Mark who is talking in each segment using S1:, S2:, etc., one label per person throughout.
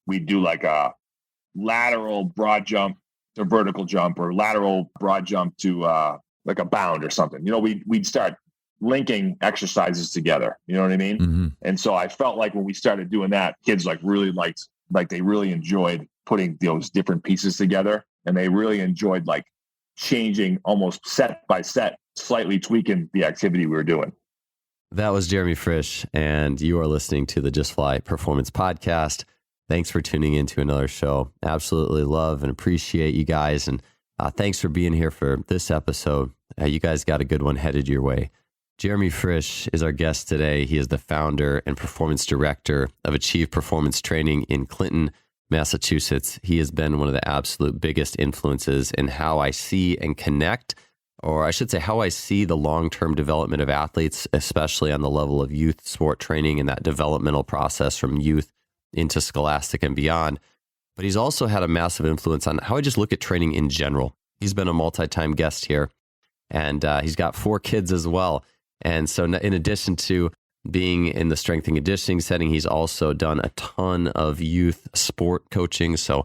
S1: we do like a lateral broad jump to vertical jump, or lateral broad jump to like a bound or something. We'd start linking exercises together. You know what I mean?
S2: Mm-hmm.
S1: And so I felt like when we started doing that, kids really liked, they really enjoyed putting those different pieces together, and they really enjoyed changing almost set by set, slightly tweaking the activity we were doing.
S2: That was Jeremy Frisch, and you are listening to the Just Fly Performance Podcast. Thanks for tuning in to another show. Absolutely love and appreciate you guys, and thanks for being here for this episode. You guys got a good one headed your way. Jeremy Frisch is our guest today. He is the founder and performance director of Achieve Performance Training in Clinton, Massachusetts. He has been one of the absolute biggest influences in how I see and connect, or I should say how I see the long-term development of athletes, especially on the level of youth sport training and that developmental process from youth into scholastic and beyond. But he's also had a massive influence on how I just look at training in general. He's been a multi-time guest here, and he's got 4 kids as well. And so in addition to being in the strength and conditioning setting, he's also done a ton of youth sport coaching. So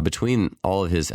S2: between all of his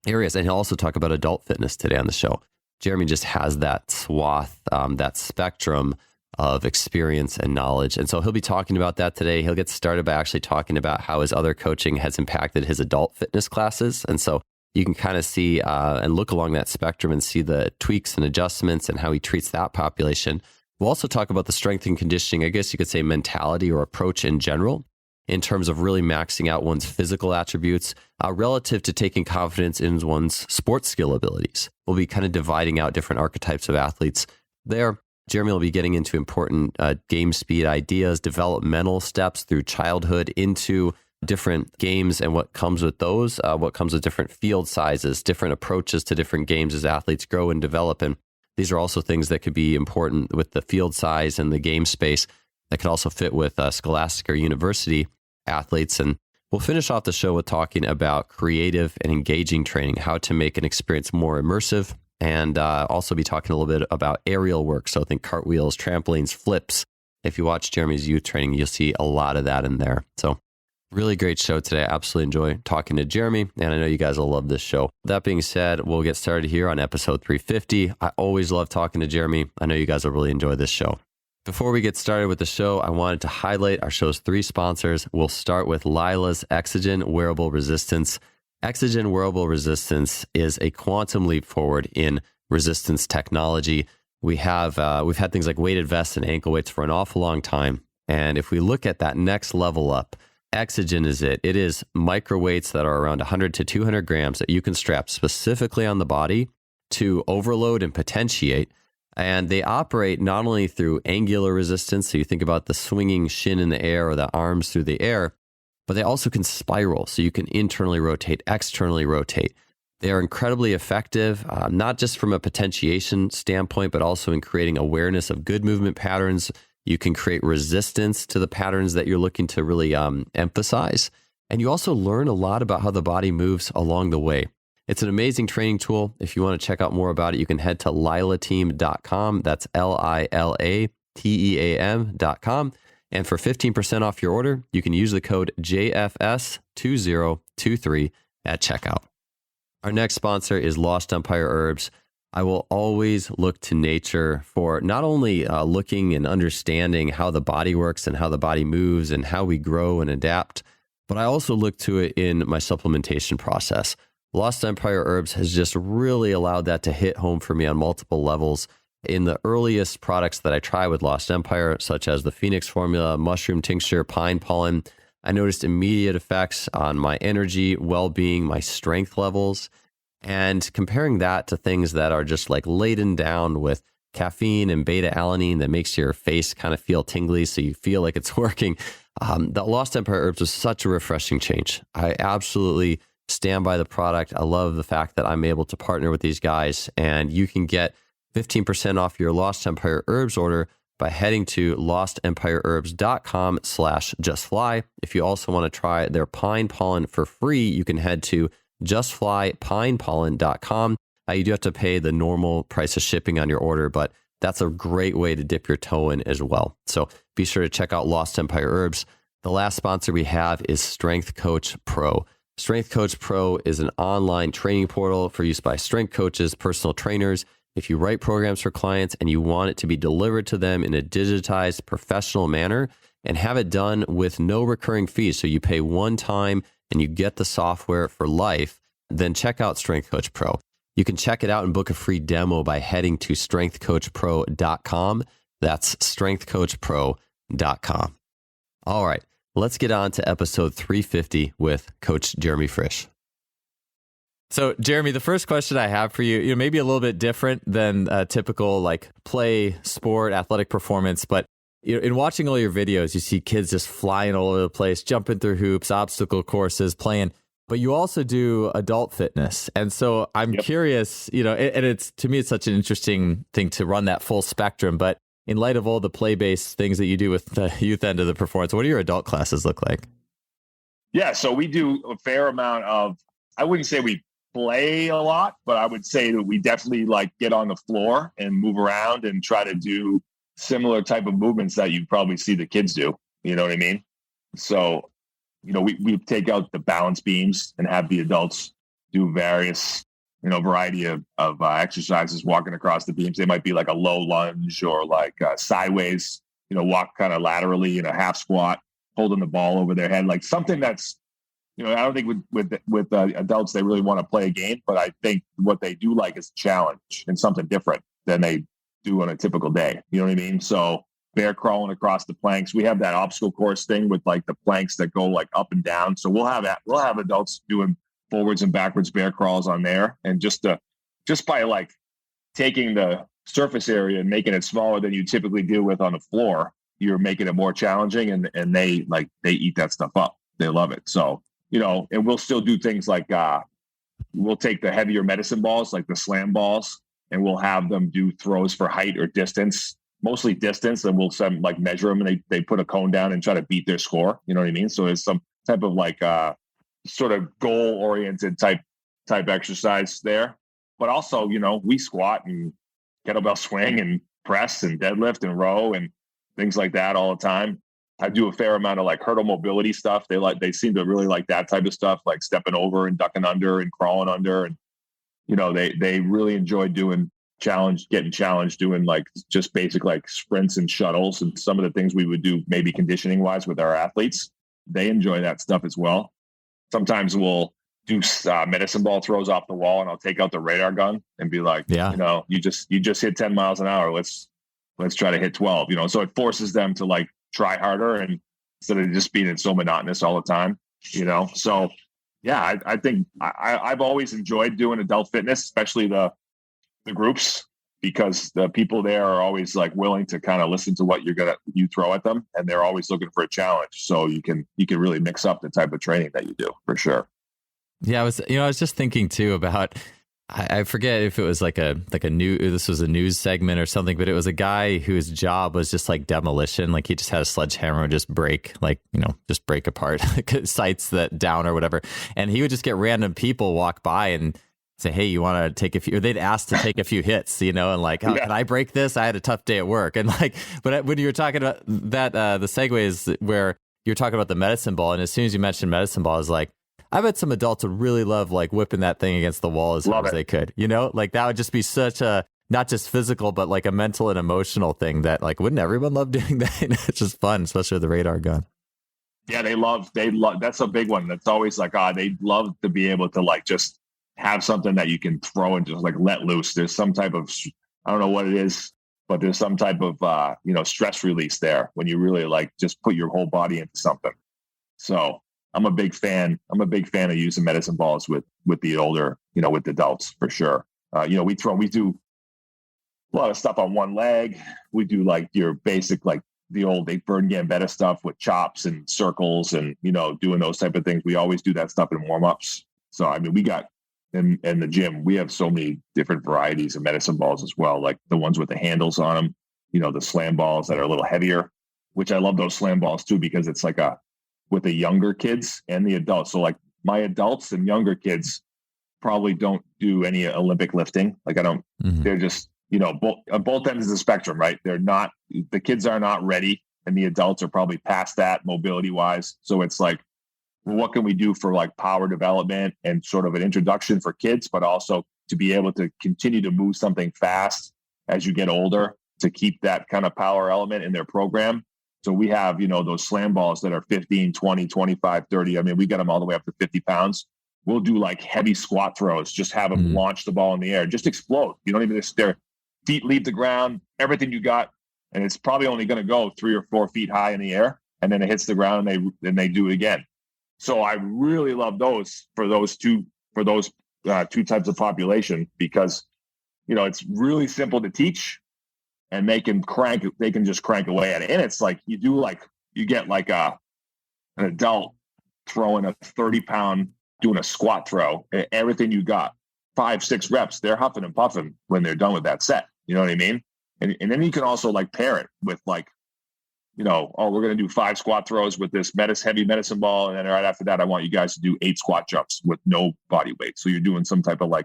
S2: areas, and he'll also talk about adult fitness today on the show, Jeremy just has that swath, that spectrum of experience and knowledge. And so he'll be talking about that today. He'll get started by actually talking about how his other coaching has impacted his adult fitness classes. And so you can kind of see and look along that spectrum and see the tweaks and adjustments and how he treats that population. We'll also talk about the strength and conditioning, I guess you could say mentality or approach in general, in terms of really maxing out one's physical attributes relative to taking confidence in one's sports skill abilities. We'll be kind of dividing out different archetypes of athletes there. Jeremy will be getting into important game speed ideas, developmental steps through childhood into different games and what comes with those, what comes with different field sizes, different approaches to different games as athletes grow and develop. And these are also things that could be important with the field size and the game space that could also fit with scholastic or university athletes. And we'll finish off the show with talking about creative and engaging training, how to make an experience more immersive, and also be talking a little bit about aerial work. So think cartwheels, trampolines, flips. If you watch Jeremy's youth training, you'll see a lot of that in there. So really great show today. I absolutely enjoy talking to Jeremy, and I know you guys will love this show. That being said, we'll get started here on episode 350. I always love talking to Jeremy. I know you guys will really enjoy this show. Before we get started with the show, I wanted to highlight our show's 3 sponsors. We'll start with Lila's Exogen Wearable Resistance. Exogen Wearable Resistance is a quantum leap forward in resistance technology. We've had things like weighted vests and ankle weights for an awful long time. And if we look at that next level up, Exogen is it. It is microweights that are around 100 to 200 grams that you can strap specifically on the body to overload and potentiate. And they operate not only through angular resistance, so you think about the swinging shin in the air or the arms through the air, but they also can spiral, so you can internally rotate, externally rotate. They are incredibly effective, not just from a potentiation standpoint, but also in creating awareness of good movement patterns. You can create resistance to the patterns that you're looking to really emphasize. And you also learn a lot about how the body moves along the way. It's an amazing training tool. If you want to check out more about it, you can head to lilateam.com. That's lilateam.com. And for 15% off your order, you can use the code JFS2023 at checkout. Our next sponsor is Lost Empire Herbs. I will always look to nature for not only looking and understanding how the body works and how the body moves and how we grow and adapt, but I also look to it in my supplementation process. Lost Empire Herbs has just really allowed that to hit home for me on multiple levels. In the earliest products that I try with Lost Empire, such as the Phoenix Formula, mushroom tincture, pine pollen, I noticed immediate effects on my energy, well-being, my strength levels. And comparing that to things that are just like laden down with caffeine and beta-alanine that makes your face kind of feel tingly so you feel like it's working, the Lost Empire Herbs was such a refreshing change. I absolutely stand by the product. I love the fact that I'm able to partner with these guys, and you can get 15% off your Lost Empire Herbs order by heading to lostempireherbs.com/justfly. If you also want to try their pine pollen for free, you can head to justflypinepollen.com. You do have to pay the normal price of shipping on your order, but that's a great way to dip your toe in as well. So be sure to check out Lost Empire Herbs. The last sponsor we have is Strength Coach Pro. Strength Coach Pro is an online training portal for use by strength coaches, personal trainers. If you write programs for clients and you want it to be delivered to them in a digitized, professional manner and have it done with no recurring fees, so you pay one time and you get the software for life, then check out Strength Coach Pro. You can check it out and book a free demo by heading to strengthcoachpro.com. That's strengthcoachpro.com. All right, let's get on to episode 350 with Coach Jeremy Frisch. So, Jeremy, the first question I have for you, maybe a little bit different than typical like play, sport, athletic performance, but in watching all your videos, you see kids just flying all over the place, jumping through hoops, obstacle courses, playing, but you also do adult fitness. And so I'm curious, and it's, to me, it's such an interesting thing to run that full spectrum, but in light of all the play-based things that you do with the youth end of the performance, what do your adult classes look like?
S1: Yeah, so we do a fair amount of, I wouldn't say we play a lot, but I would say that we definitely like get on the floor and move around and try to do similar type of movements that you probably see the kids do. You know what I mean? So, we take out the balance beams and have the adults do various, variety of exercises walking across the beams. They might be like a low lunge or like sideways, walk kind of laterally in a half squat, holding the ball over their head, like something that's, I don't think with adults, they really want to play a game, but I think what they do like is a challenge and something different than they do on a typical day. You know what I mean? So bear crawling across the planks. We have that obstacle course thing with like the planks that go like up and down. So we'll have adults doing forwards and backwards bear crawls on there. And just by like taking the surface area and making it smaller than you typically do with on the floor, you're making it more challenging, and they eat that stuff up. They love it. So, and we'll still do things like, we'll take the heavier medicine balls, like the slam balls, and we'll have them do throws for height or distance, mostly distance. And we'll send, like, measure them, and they put a cone down and try to beat their score. You know what I mean? So it's some type of like, sort of goal oriented type exercise there. But also, we squat and kettlebell swing and press and deadlift and row and things like that all the time. I do a fair amount of like hurdle mobility stuff. They seem to really like that type of stuff, like stepping over and ducking under and crawling under. And, they really enjoy getting challenged, doing like just basic like sprints and shuttles and some of the things we would do maybe conditioning wise with our athletes. They enjoy that stuff as well. Sometimes we'll do medicine ball throws off the wall, and I'll take out the radar gun and be like, you just hit 10 miles an hour. Let's try to hit 12, so it forces them to like try harder, and instead of just being so monotonous all the time, so yeah, I think I've always enjoyed doing adult fitness, especially the groups, because the people there are always like willing to kind of listen to what you throw at them, and they're always looking for a challenge. So you can really mix up the type of training that you do, for sure.
S2: Yeah, I was just thinking too about, I forget if it was this was a news segment or something, but it was a guy whose job was just like demolition. Like he just had a sledgehammer and just break apart sites that down or whatever. And he would just get random people walk by and say, hey, you want to take a few, or they'd ask to take a few hits, and like, can I break this? I had a tough day at work. And like, but when you were talking about that, the segue is where you're talking about the medicine ball. And as soon as you mentioned medicine ball, I was like, I bet some adults would really love like whipping that thing against the wall as hard as they could, like that would just be such a, not just physical, but like a mental and emotional thing that like, wouldn't everyone love doing that? It's just fun, especially with the radar gun.
S1: Yeah. They love, that's a big one. That's always like, they love to be able to like, just have something that you can throw and just like let loose. There's some type of, I don't know what it is, but there's some type of, stress release there when you really like just put your whole body into something. So I'm a big fan of using medicine balls with the older, with the adults, for sure. We do a lot of stuff on one leg. We do like your basic, like the old Burton Gambetta stuff with chops and circles and, doing those type of things. We always do that stuff in warm-ups. So, I mean, we got in the gym, we have so many different varieties of medicine balls as well. Like the ones with the handles on them, the slam balls that are a little heavier, which I love those slam balls too, because it's like with the younger kids and the adults. So like my adults and younger kids probably don't do any Olympic lifting. Like they're just, both ends of the spectrum, right? The kids are not ready and the adults are probably past that mobility wise. So it's like, well, what can we do for like power development and sort of an introduction for kids, but also to be able to continue to move something fast as you get older to keep that kind of power element in their program. So we have, those slam balls that are 15, 20, 25, 30. I mean, we get them all the way up to 50 pounds. We'll do like heavy squat throws, just have them launch the ball in the air, just explode. You don't even, their feet leave the ground, everything you got. And it's probably only going to go 3 or 4 feet high in the air. And then it hits the ground and they do it again. So I really love those for those two types of population, because, it's really simple to teach and they can just crank away at it. And it's like, you get like an adult throwing a 30-pound, doing a squat throw, everything you got, 5-6 reps, they're huffing and puffing when they're done with that set. You know what I mean? And then you can also like pair it with like, we're going to do 5 squat throws with this heavy medicine ball. And then right after that, I want you guys to do 8 squat jumps with no body weight. So you're doing some type of like,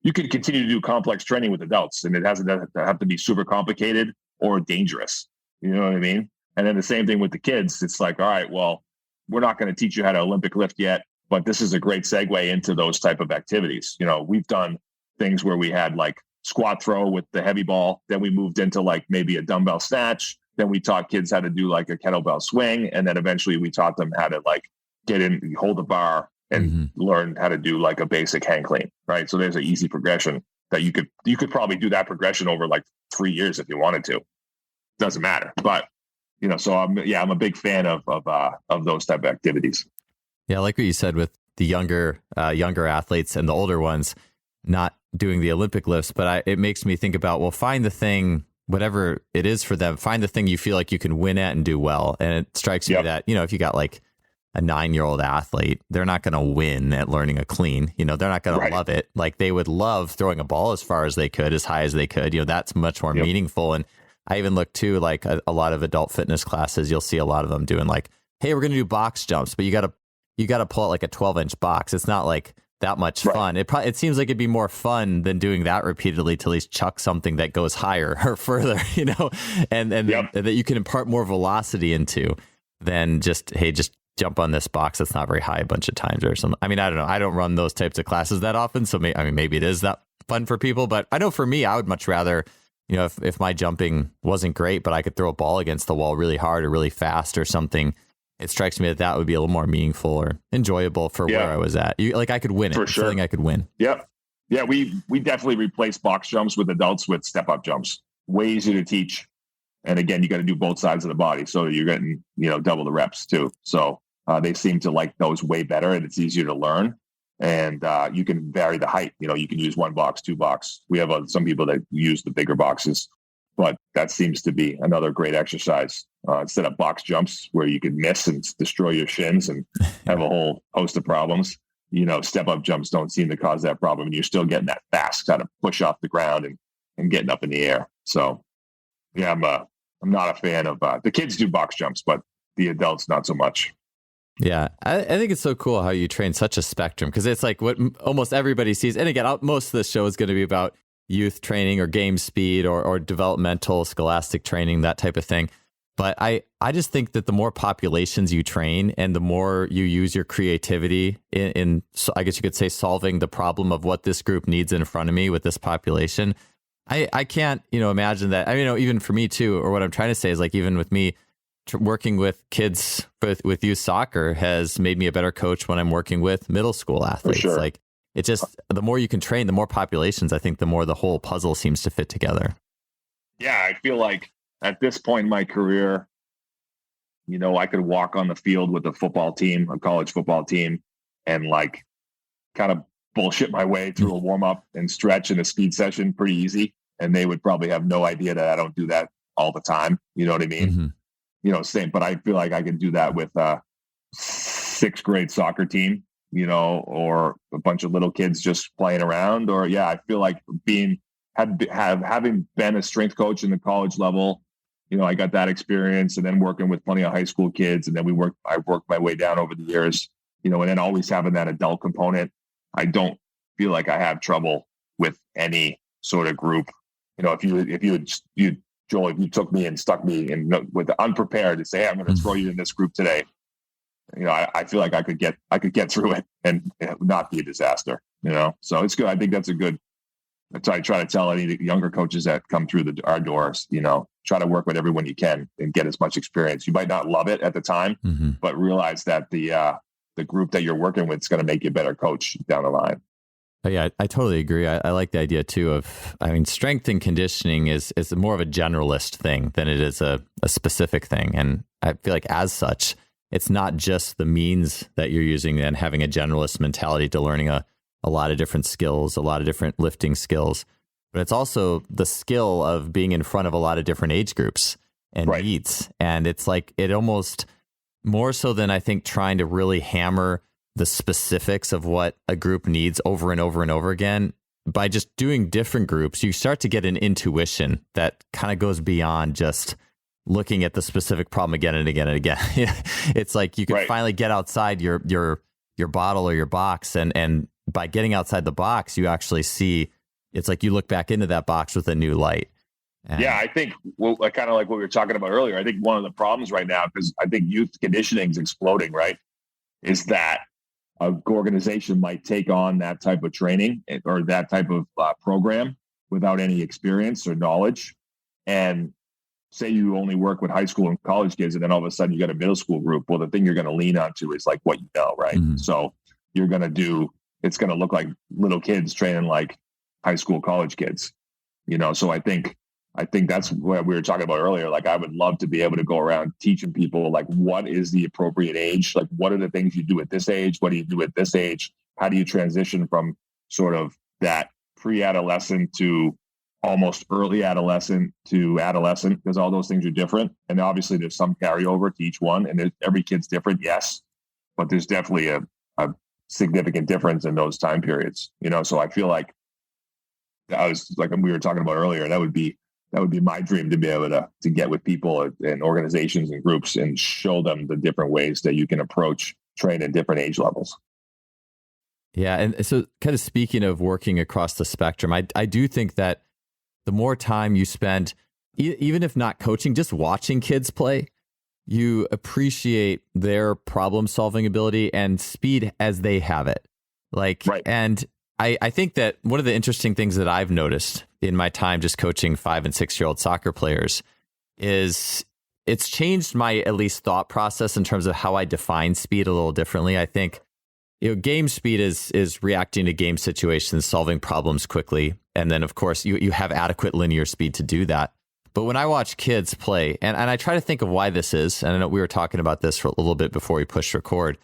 S1: you can continue to do complex training with adults, and it doesn't have to be super complicated or dangerous. You know what I mean? And then the same thing with the kids. It's like, all right, well, we're not going to teach you how to Olympic lift yet, but this is a great segue into those type of activities. We've done things where we had like squat throw with the heavy ball. Then we moved into like maybe a dumbbell snatch. Then we taught kids how to do like a kettlebell swing. And then eventually we taught them how to like get in, hold the bar and learn how to do like a basic hang clean. Right. So there's an easy progression that you could probably do that progression over like 3 years if you wanted to. Doesn't matter. But, so I'm a big fan of those type of activities.
S3: Yeah. I like what you said with the younger athletes and the older ones not doing the Olympic lifts, but it makes me think about, well, find the thing, whatever it is for them, find the thing you feel like you can win at and do well. And it strikes me that, if you got like a 9-year-old athlete, they're not going to win at learning a clean, they're not going to love it. Like they would love throwing a ball as far as they could, as high as they could, that's much more meaningful. And I even look too, like a lot of adult fitness classes, you'll see a lot of them doing like, hey, we're going to do box jumps, but you got to pull out like a 12-inch box. It's not like that much fun. It seems like it'd be more fun than doing that repeatedly to at least chuck something that goes higher or further, and that you can impart more velocity into than just jump on this box that's not very high a bunch of times or something. I mean, I don't know. I don't run those types of classes that often. So maybe it is that fun for people, but I know for me, I would much rather, if my jumping wasn't great, but I could throw a ball against the wall really hard or really fast or something, it strikes me that would be a little more meaningful or enjoyable for where I was at. I could win it. For sure. I think I could win.
S1: Yep. Yeah. We definitely replace box jumps with adults with step up jumps. Way easier to teach. And again, you got to do both sides of the body. So you're getting, double the reps too. So they seem to like those way better, and it's easier to learn. And you can vary the height. You can use 1 box, 2 box. We have some people that use the bigger boxes, but that seems to be another great exercise. Instead of box jumps where you could miss and destroy your shins and have a whole host of problems, step up jumps don't seem to cause that problem. And you're still getting that fast kind of push off the ground and getting up in the air. So yeah, I'm not a fan of the kids do box jumps, but the adults not so much.
S3: Yeah, I think it's so cool how you train such a spectrum, because it's like what almost everybody sees. And again, most of the show is going to be about youth training or game speed or developmental, scholastic training, that type of thing. But I just think that the more populations you train and the more you use your creativity in I guess you could say, solving the problem of what this group needs in front of me with this population, I can't, imagine that. Even for me too, or what I'm trying to say is like, even with me, working with kids with youth soccer has made me a better coach when I'm working with middle school athletes.
S1: Sure.
S3: Like it just, the more you can train, the more populations, I think the more the whole puzzle seems to fit together.
S1: Yeah. I feel like at this point in my career, I could walk on the field with a football team, a college football team, and like kind of bullshit my way through a warm up and stretch and a speed session pretty easy. And they would probably have no idea that I don't do that all the time. You know what I mean?
S3: Mm-hmm.
S1: Same, but I feel like I can do that with a 6th grade soccer team, or a bunch of little kids just playing around. Or I feel like having been a strength coach in the college level, I got that experience, and then working with plenty of high school kids. And then I worked my way down over the years, and then always having that adult component. I don't feel like I have trouble with any sort of group. If you Joel, if you took me and stuck me in with the unprepared to say, hey, I'm going to throw you in this group today. I feel like I could get through it and it would not be a disaster, so it's good. I think that's a good, that's what I try to tell any younger coaches that come through our doors, try to work with everyone you can and get as much experience. You might not love it at the time, but realize that the group that you're working with is going to make you a better coach down the line.
S3: Yeah, I totally agree. I like the idea too of, strength and conditioning is more of a generalist thing than it is a specific thing. And I feel like as such, it's not just the means that you're using and having a generalist mentality to learning a lot of different skills, a lot of different lifting skills, but it's also the skill of being in front of a lot of different age groups and needs. And it's like, it almost more so than I think trying to really hammer the specifics of what a group needs over and over and over again. By just doing different groups, you start to get an intuition that kind of goes beyond just looking at the specific problem again and again and again. It's like you can finally get outside your bottle or your box, and by getting outside the box, you actually see, it's like you look back into that box with a new light.
S1: Yeah, I think, kind of like what we were talking about earlier, I think one of the problems right now, because I think youth conditioning is exploding, right, is that an organization might take on that type of training or that type of program without any experience or knowledge. And say you only work with high school and college kids, and then all of a sudden you got a middle school group. Well, the thing you're going to lean onto is like what you know, right? So you're going to do, it's going to look like little kids training like high school, college kids, So I think that's what we were talking about earlier. Like, I would love to be able to go around teaching people, like, what is the appropriate age? Like, what are the things you do at this age? What do you do at this age? How do you transition from sort of that pre-adolescent to almost early adolescent to adolescent? Because all those things are different. And obviously there's some carryover to each one, and every kid's different. Yes. But there's definitely a significant difference in those time periods, So I feel like we were talking about earlier, that would be my dream, to be able to get with people and organizations and groups and show them the different ways that you can approach train at different age levels.
S3: Yeah. And so kind of speaking of working across the spectrum, I do think that the more time you spend, even if not coaching, just watching kids play, you appreciate their problem solving ability and speed as they have it. And I think that one of the interesting things that I've noticed in my time just coaching 5 and 6-year-old soccer players is it's changed my at least thought process in terms of how I define speed a little differently. I think game speed is reacting to game situations, solving problems quickly. And then, of course, you have adequate linear speed to do that. But when I watch kids play, and I try to think of why this is, and I know we were talking about this for a little bit before we pushed record,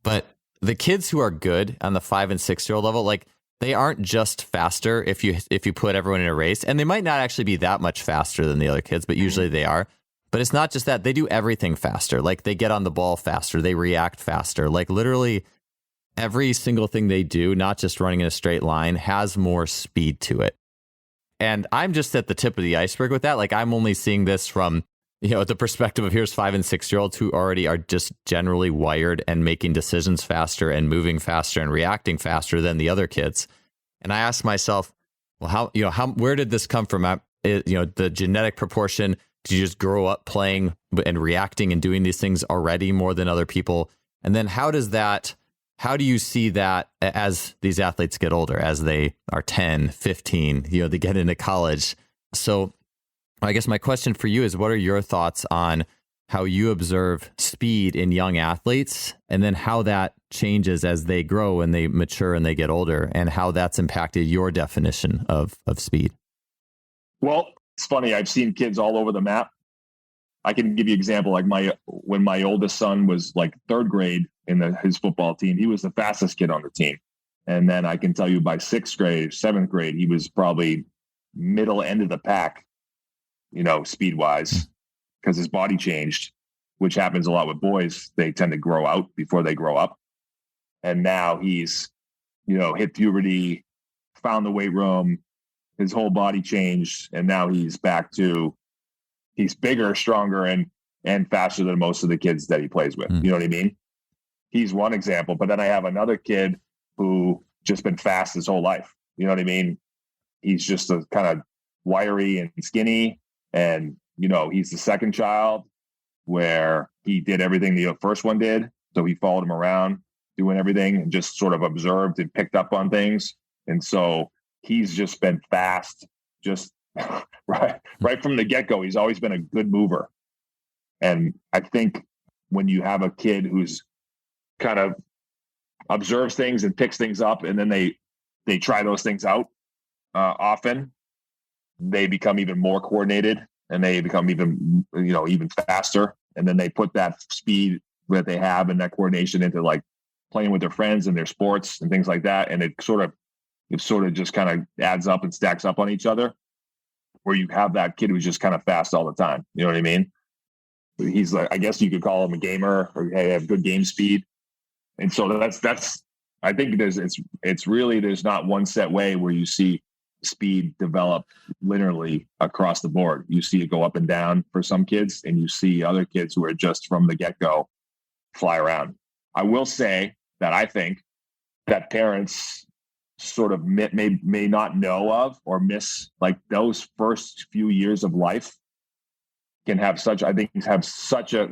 S3: but the kids who are good on the 5 and 6-year-old level, like, they aren't just faster if you put everyone in a race, and they might not actually be that much faster than the other kids, but usually they are. But it's not just that. They do everything faster. Like, they get on the ball faster. They react faster. Like, literally every single thing they do, not just running in a straight line, has more speed to it. And I'm just at the tip of the iceberg with that. Like, I'm only seeing this from, the perspective of here's 5 and 6-year-olds who already are just generally wired and making decisions faster and moving faster and reacting faster than the other kids. And I asked myself, well, where did this come from? The genetic proportion, did you just grow up playing and reacting and doing these things already more than other people? And then how do you see that as these athletes get older, as they are 10, 15, they get into college? So I guess my question for you is, what are your thoughts on how you observe speed in young athletes, and then how that changes as they grow and they mature and they get older, and how that's impacted your definition of speed?
S1: Well, it's funny. I've seen kids all over the map. I can give you an example. Like when my oldest son was like 3rd grade in his football team, he was the fastest kid on the team. And then I can tell you by 6th grade, 7th grade, he was probably middle end of the pack, speed wise, because his body changed, which happens a lot with boys. They tend to grow out before they grow up. And now he's, hit puberty, found the weight room, his whole body changed. And now he's he's bigger, stronger, and faster than most of the kids that he plays with. You know what I mean? He's one example. But then I have another kid who just been fast his whole life. You know what I mean? He's just a kind of wiry and skinny, And, he's the second child where he did everything the first one did. So he followed him around doing everything and just sort of observed and picked up on things. And so he's just been fast, just right from the get-go. He's always been a good mover. And I think when you have a kid who's kind of observes things and picks things up, and then they try those things out often, they become even more coordinated and they become even faster. And then they put that speed that they have and that coordination into like playing with their friends and their sports and things like that. And it sort of just kind of adds up and stacks up on each other, where you have that kid who's just kind of fast all the time. You know what I mean? He's like, I guess you could call him a gamer, or hey, have good game speed. And so that's, I think it's really, there's not one set way where you see speed develop linearly across the board. You see it go up and down for some kids, and you see other kids who are just from the get-go fly around. I will say that I think that parents sort of may not know of or miss, like, those first few years of life can have such, and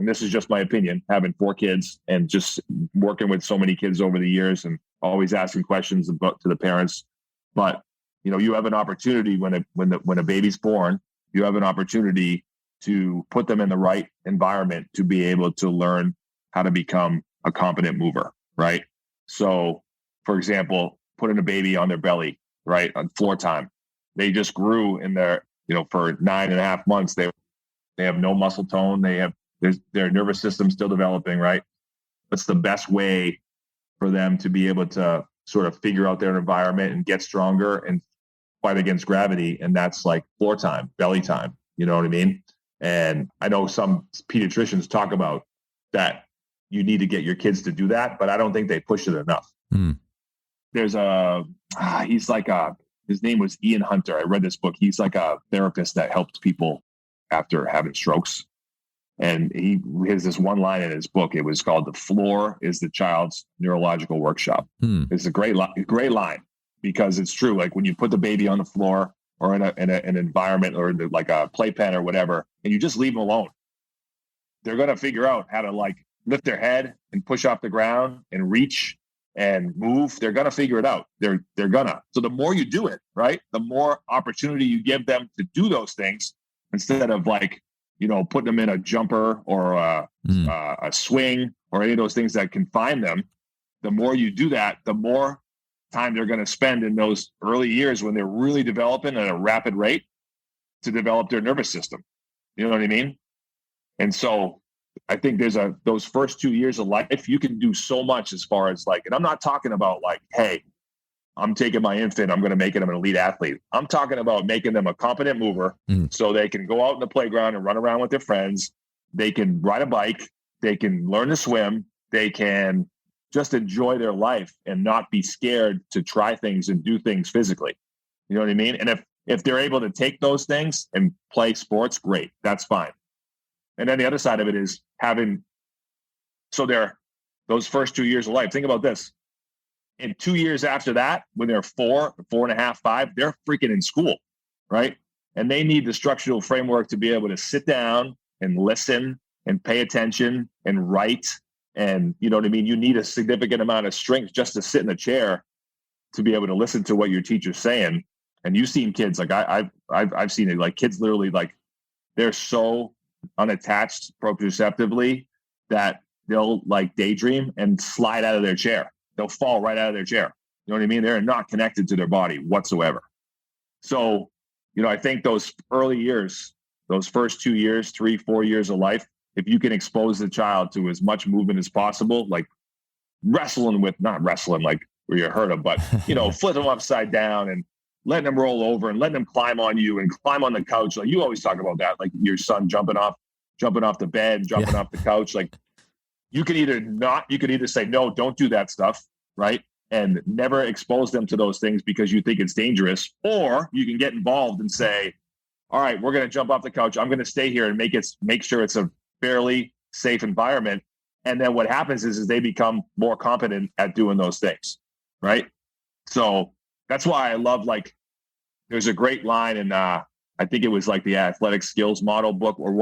S1: this is just my opinion, having 4 kids and just working with so many kids over the years and always asking questions to the parents. But, you have an opportunity when a baby's born, you have an opportunity to put them in the right environment to be able to learn how to become a competent mover, right? So, for example, putting a baby on their belly, right, on floor time. They just grew in their, for 9.5 months, they have no muscle tone. Their nervous system still developing, right? That's the best way for them to be able to sort of figure out their environment and get stronger and fight against gravity. And that's like floor time, belly time. You know what I mean? And I know some pediatricians talk about that you need to get your kids to do that, but I don't think they push it enough. There's his name was Ian Hunter. I read this book. He's like a therapist that helps people after having strokes. And he has this one line in his book. It was called "The Floor is the Child's Neurological Workshop." It's a great line, because it's true. Like, when you put the baby on the floor or in an environment or like a playpen or whatever, and you just leave them alone, they're going to figure out how to like lift their head and push off the ground and reach and move. They're going to figure it out. They're gonna. So the more you do it, right, the more opportunity you give them to do those things, instead of like, putting them in a jumper or a swing or any of those things that confine them. The more you do that, the more time they're going to spend in those early years when they're really developing at a rapid rate to develop their nervous system. You know what I mean? And so I think there's those first 2 years of life, you can do so much as far as like, and I'm not talking about like, hey, I'm taking my infant, I'm going to make him an elite athlete. I'm talking about making them a competent mover so they can go out in the playground and run around with their friends. They can ride a bike. They can learn to swim. They can just enjoy their life and not be scared to try things and do things physically. You know what I mean? And if they're able to take those things and play sports, great. That's fine. And then the other side of it is those first 2 years of life. Think about this. In 2 years after that, when they're 4.5, 5, they're freaking in school, right? And they need the structural framework to be able to sit down and listen and pay attention and write. And you know what I mean? You need a significant amount of strength just to sit in a chair to be able to listen to what your teacher's saying. And you've seen kids, like I've seen it, like kids literally, like, they're so unattached proprioceptively that they'll like daydream and slide out of their chair. They'll fall right out of their chair. You know what I mean? They're not connected to their body whatsoever. So, I think those early years, those first 2 years, 3-4 years of life, if you can expose the child to as much movement as possible, like not wrestling like where you're hurt them, but, flip them upside down and letting them roll over and letting them climb on you and climb on the couch. Like you always talk about that, like your son jumping off the bed, jumping off the couch. Like you could either say, no, don't do that stuff, right? And never expose them to those things because you think it's dangerous. Or you can get involved and say, all right, we're going to jump off the couch. I'm going to stay here and make sure it's a fairly safe environment. And then what happens is they become more competent at doing those things, right? So that's why I love, like, there's a great line in, I I think it was like the athletic skills model book, or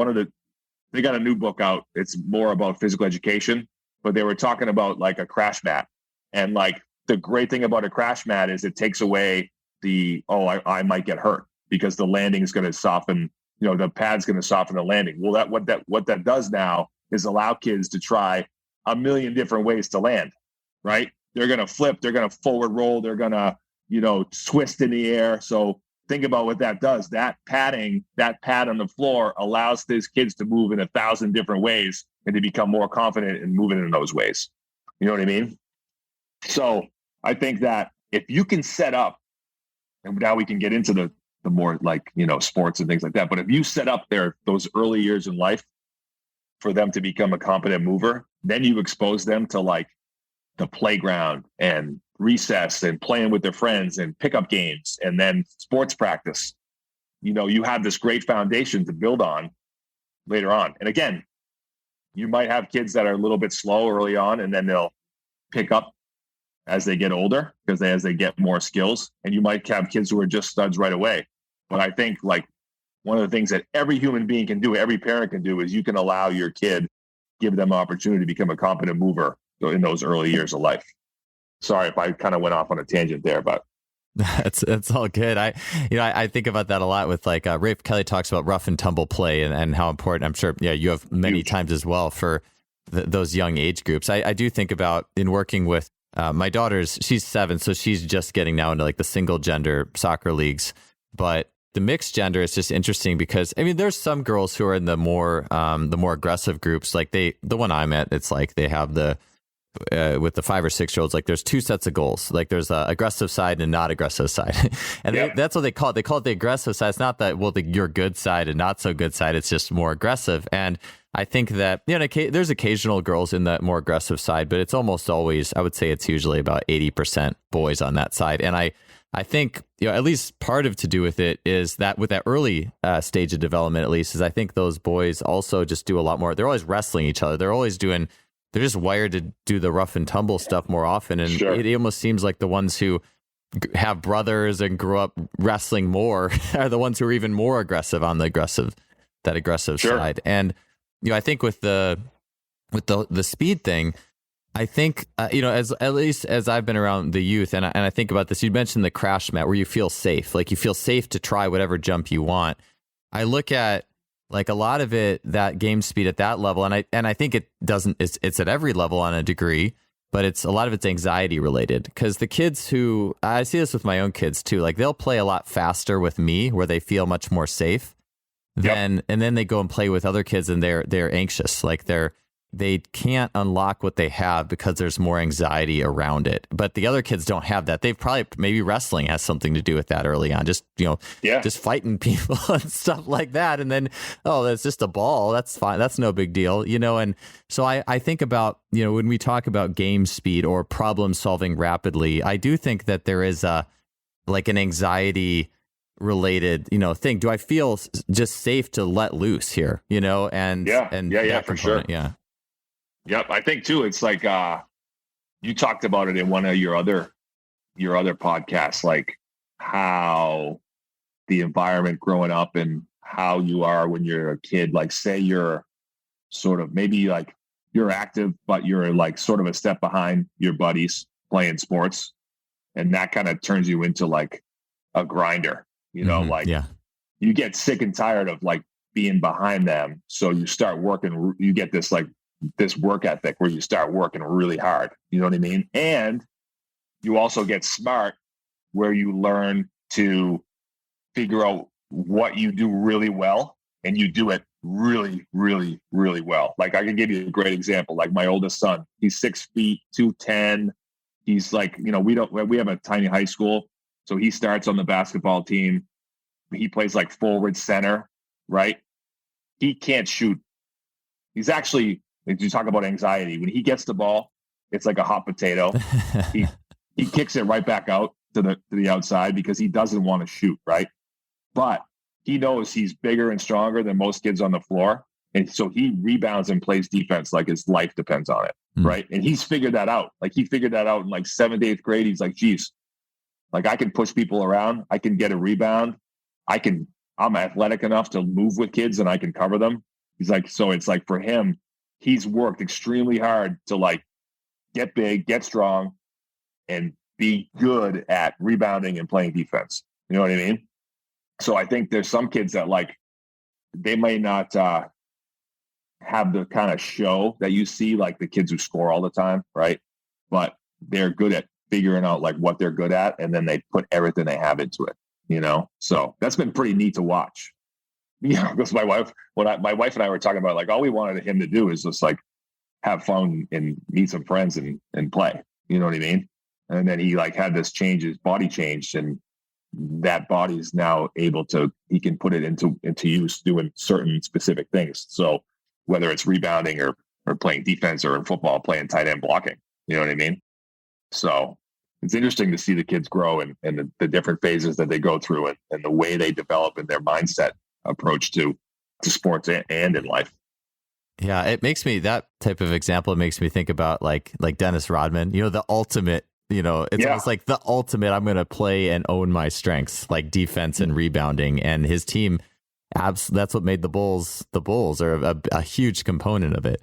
S1: they got a new book out. It's more about physical education, but they were talking about like a crash mat. And like the great thing about a crash mat is it takes away I might get hurt because the landing is going to soften, the pad's going to soften the landing. Well, what that does now is allow kids to try a million different ways to land, right? They're going to flip, they're going to forward roll, they're going to, twist in the air. So think about what that does. That pad on the floor allows these kids to move in 1,000 different ways and to become more confident in moving in those ways. You know what I mean? So I think that if you can set up, and now we can get into the more like, sports and things like that. But if you set up those early years in life for them to become a competent mover, then you expose them to like the playground and recess and playing with their friends and pickup games and then sports practice. You have this great foundation to build on later on. And again, you might have kids that are a little bit slow early on, and then they'll pick up as they get older as they get more skills. And you might have kids who are just studs right away. But I think like one of the things that every human being can do, every parent can do, is you can allow your kid, give them an opportunity to become a competent mover in those early years of life. Sorry if I kind of went off on a tangent there, but
S3: it's all good. I think about that a lot with like Rafe Kelly talks about rough and tumble play and how important. I'm sure, you have many times as well for those young age groups. I do think about in working with my daughter's, she's 7, so she's just getting now into like the single gender soccer leagues, but the mixed gender is just interesting because there's some girls who are in the more aggressive groups. Like the one I'm at, it's like they have with the 5 or 6 year olds, like there's 2 sets of goals. Like there's a aggressive side and not aggressive side. And that's what they call it. They call it the aggressive side. It's not that, your good side and not so good side. It's just more aggressive. And I think that, there's occasional girls in that more aggressive side, but it's almost always, I would say it's usually about 80% boys on that side. And I think, at least part of to do with it is that with that early stage of development, at least, is I think those boys also just do a lot more. They're always wrestling each other. They're just wired to do the rough and tumble stuff more often. And
S1: Sure.
S3: It almost seems like the ones who have brothers and grew up wrestling more are the ones who are even more aggressive on that aggressive
S1: Sure.
S3: side. And, I think with the speed thing, I think, as at least as I've been around the youth and I think about this, you mentioned the crash mat where you feel safe, like you feel safe to try whatever jump you want. I look at like a lot of it, that game speed at that level. And I think it's at every level on a degree, but a lot of it's anxiety related because the kids who I see this with my own kids too, like they'll play a lot faster with me where they feel much more safe and then they go and play with other kids and they're anxious. Like they can't unlock what they have because there's more anxiety around it. But the other kids don't have that. They've probably, maybe wrestling has something to do with that early on. Just, just fighting people and stuff like that. And then, that's just a ball. That's fine. That's no big deal, And so I think about, when we talk about game speed or problem solving rapidly, I do think that there is an anxiety related, thing. Do I feel just safe to let loose here, and
S1: for sure.
S3: Yeah.
S1: Yep. I think too, it's like, you talked about it in one of your other podcasts, like how the environment growing up and how you are when you're a kid, like say you're sort of, maybe like you're active, but you're like sort of a step behind your buddies playing sports. And that kind of turns you into like a grinder, you get sick and tired of like being behind them. So you start working, you get this work ethic where you start working really hard. You know what I mean? And you also get smart where you learn to figure out what you do really well and you do it really, really, really well. Like I can give you a great example. Like my oldest son, he's 6 feet, 210. He's like, we have a tiny high school. So he starts on the basketball team. He plays like forward center, right? He can't shoot. He's actually, if you talk about anxiety, when he gets the ball, it's like a hot potato. he kicks it right back out to the outside because he doesn't want to shoot, right? But he knows he's bigger and stronger than most kids on the floor. And so he rebounds and plays defense like his life depends on it, right? And he's figured that out. Like he figured that out in like 7th, 8th grade. He's like, geez, like I can push people around. I can get a rebound. I can I'm athletic enough to move with kids and I can cover them. He's like, so it's like for him, he's worked extremely hard to like get big, get strong, and be good at rebounding and playing defense. You know what I mean? So I think there's some kids that like, they may not have the kind of show that you see, like the kids who score all the time, right? But they're good at figuring out like what they're good at, and then they put everything they have into it, you know? So that's been pretty neat to watch. Because my wife and I were talking about, like, all we wanted him to do is just like have fun and meet some friends and play. You know what I mean? And then he like had this change, his body changed, and that body is now able to, he can put it into use doing certain specific things. So whether it's rebounding or playing defense, or in football, playing tight end blocking, you know what I mean? So it's interesting to see the kids grow and the different phases that they go through and the way they develop in their mindset approach to sports and in life.
S3: Yeah, it makes me, that type of example makes me think about like Dennis Rodman, the ultimate, it's almost like the ultimate, I'm going to play and own my strengths, like defense and rebounding. And his team, that's what made the Bulls are a huge component of it.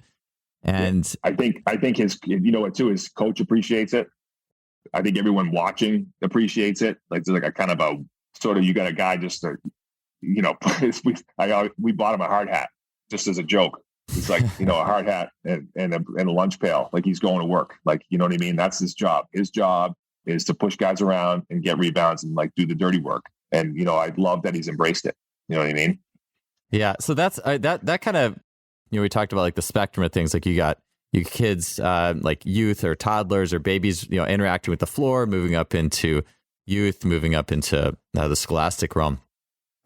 S3: And
S1: I think his, his coach appreciates it. I think everyone watching appreciates it. Like, there's like a kind of a sort of, you got a guy just to, we bought him a hard hat just as a joke. It's like, a hard hat and a lunch pail, like he's going to work. Like, you know what I mean? That's his job. His job is to push guys around and get rebounds and like do the dirty work. And, I love that he's embraced it. You know what I mean?
S3: Yeah. So that's that kind of, we talked about like the spectrum of things. Like you got you kids, like youth or toddlers or babies, interacting with the floor, moving up into youth, moving up into the scholastic realm.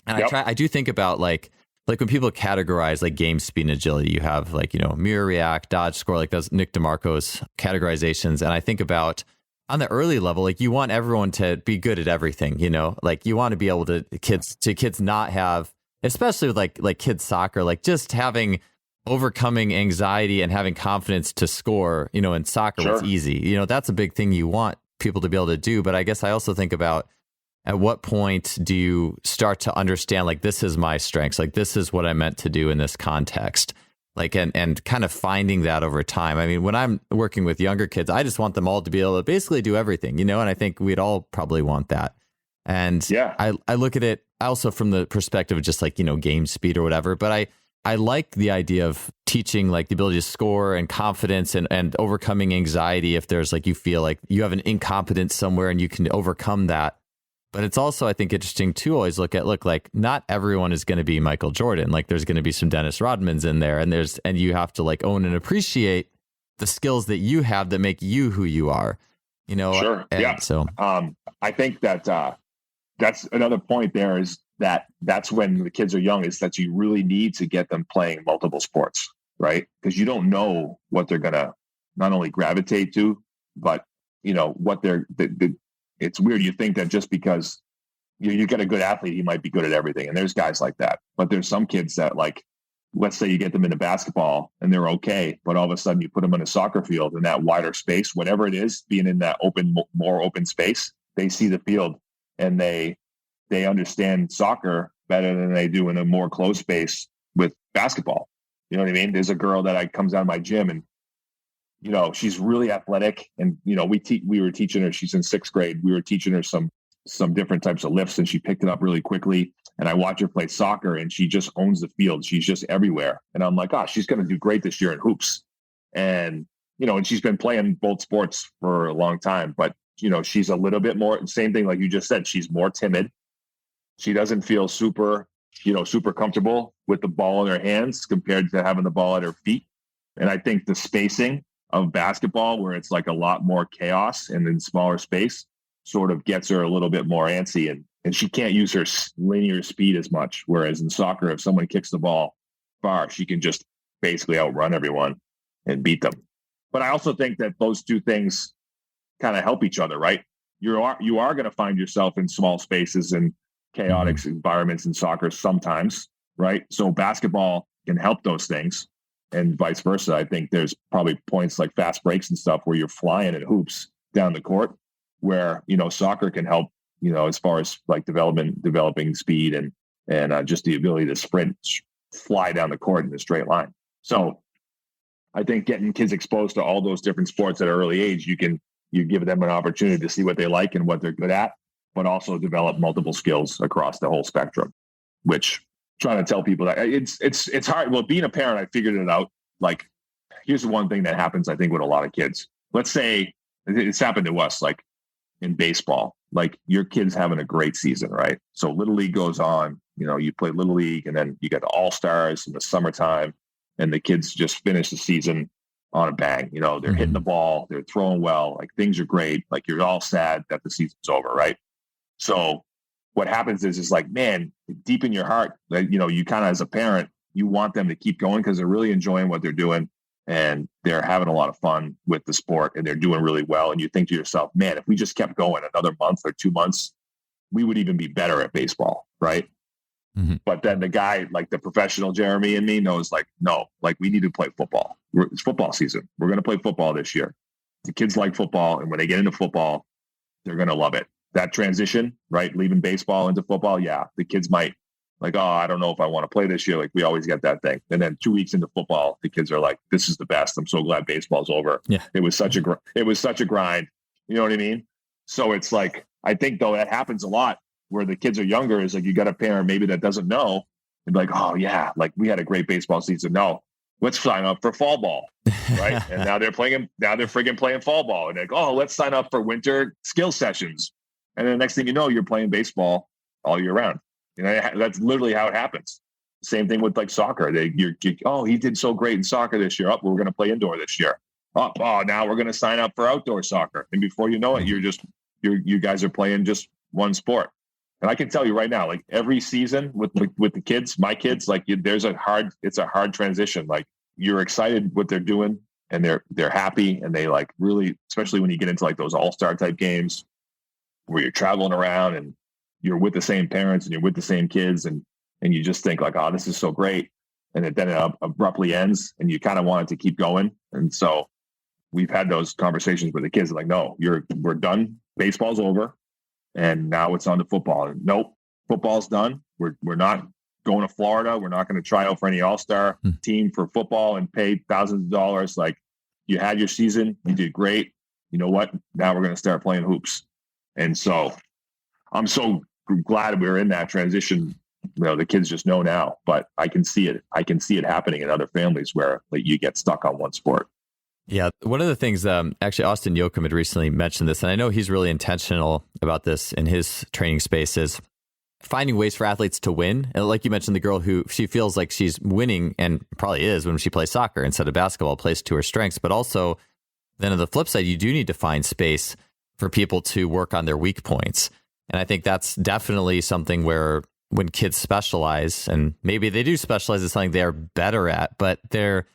S3: And yep. I do think about like when people categorize like game speed and agility, you have like, mirror, react, dodge, score, like those Nick DeMarco's categorizations. And I think about on the early level, like you want everyone to be good at everything, like you want to be able to kids not have, especially with like kids soccer, like just overcoming anxiety and having confidence to score, in soccer, sure. It's easy. That's a big thing you want people to be able to do. But I guess I also think about, at what point do you start to understand, like, this is my strengths, like, this is what I meant to do in this context, like, and kind of finding that over time. I mean, when I'm working with younger kids, I just want them all to be able to basically do everything, and I think we'd all probably want that. And yeah, I look at it also from the perspective of just like, game speed or whatever, but I like the idea of teaching like the ability to score and confidence and overcoming anxiety if there's like, you feel like you have an incompetence somewhere and you can overcome that. But it's also, I think, interesting to always look, like not everyone is going to be Michael Jordan. Like there's going to be some Dennis Rodmans in there, and you have to like own and appreciate the skills that you have that make you who you are,
S1: Sure.
S3: And
S1: yeah.
S3: So
S1: I think that that's another point there, is that's when the kids are young, is that you really need to get them playing multiple sports, right? Because you don't know what they're going to not only gravitate to, but what it's weird. You think that just because you get a good athlete, he might be good at everything. And there's guys like that. But there's some kids that, like, let's say you get them into basketball and they're okay, but all of a sudden you put them in a soccer field in that wider space, whatever it is, being in that more open space, they see the field and they understand soccer better than they do in a more closed space with basketball. You know what I mean? There's a girl that comes out of my gym, and she's really athletic, and we were teaching her. She's in 6th grade. We were teaching her some different types of lifts, and she picked it up really quickly. And I watch her play soccer, and she just owns the field. She's just everywhere. And I'm like, she's going to do great this year in hoops. And and she's been playing both sports for a long time. But she's a little bit more, same thing like you just said. She's more timid. She doesn't feel super comfortable with the ball in her hands compared to having the ball at her feet. And I think the spacing of basketball, where it's like a lot more chaos and in smaller space, sort of gets her a little bit more antsy, and she can't use her linear speed as much. Whereas in soccer, if someone kicks the ball far, she can just basically outrun everyone and beat them. But I also think that those two things kind of help each other, right? You are going to find yourself in small spaces and chaotic environments in soccer sometimes, right? So basketball can help those things. And vice versa. I think there's probably points like fast breaks and stuff where you're flying at hoops down the court, where, soccer can help, as far as like developing speed and and just the ability to sprint, fly down the court in a straight line. So I think getting kids exposed to all those different sports at an early age, you give them an opportunity to see what they like and what they're good at, but also develop multiple skills across the whole spectrum, which trying to tell people that it's hard. Well, being a parent, I figured it out. Like, here's the one thing that happens, I think, with a lot of kids. Let's say it's happened to us, like in baseball, like your kid's having a great season, right? So Little League goes on, you play Little League, and then you got the All-Stars in the summertime, and the kids just finish the season on a bang. They're hitting the ball, they're throwing well, like things are great. Like you're all sad that the season's over, right? So what happens is like, man, deep in your heart, you kind of, as a parent, you want them to keep going because they're really enjoying what they're doing and they're having a lot of fun with the sport and they're doing really well. And you think to yourself, man, if we just kept going another month or 2 months, we would even be better at baseball, right? Mm-hmm. But then the guy, like the professional Jeremy and me, knows like, no, like we need to play football. It's football season. We're going to play football this year. The kids like football. And when they get into football, they're going to love it. That transition, right? Leaving baseball into football. Yeah. The kids might like, oh, I don't know if I want to play this year. Like we always get that thing. And then 2 weeks into football, the kids are like, this is the best. I'm so glad baseball's over. Yeah. It was such a grind. You know what I mean? So it's like, I think though that happens a lot where the kids are younger, is like, you got a parent maybe that doesn't know and be like, oh yeah, like we had a great baseball season. No, let's sign up for fall ball. Right. And now they're friggin' playing fall ball. And like, oh, let's sign up for winter skill sessions. And then the next thing you know, you're playing baseball all year round. That's literally how it happens. Same thing with like soccer. He did so great in soccer this year. We're going to play indoor this year. Now we're going to sign up for outdoor soccer. And before you know it, you guys are playing just one sport. And I can tell you right now, like every season with the kids, my kids, like it's a hard transition. Like you're excited what they're doing and they're happy and they like really, especially when you get into like those all-star type games where you're traveling around and you're with the same parents and you're with the same kids and you just think like, oh, this is so great. And then it abruptly ends and you kind of want it to keep going. And so we've had those conversations with the kids like, no, we're done. Baseball's over. And now it's on to football. And nope, football's done. We're not going to Florida. We're not going to try out for any all-star team for football and pay thousands of dollars. Like you had your season, you did great. You know what? Now we're going to start playing hoops. And so I'm so glad we're in that transition. The kids just know now, but I can see it. I can see it happening in other families where like you get stuck on one sport.
S3: Yeah. One of the things, actually, Austin Yoakum had recently mentioned this, and I know he's really intentional about this in his training space, is finding ways for athletes to win. And like you mentioned, the girl who she feels like she's winning and probably is when she plays soccer instead of basketball, plays to her strengths. But also then on the flip side, you do need to find space for people to work on their weak points. And I think that's definitely something where when kids specialize, and maybe they do specialize in something they are better at, but they're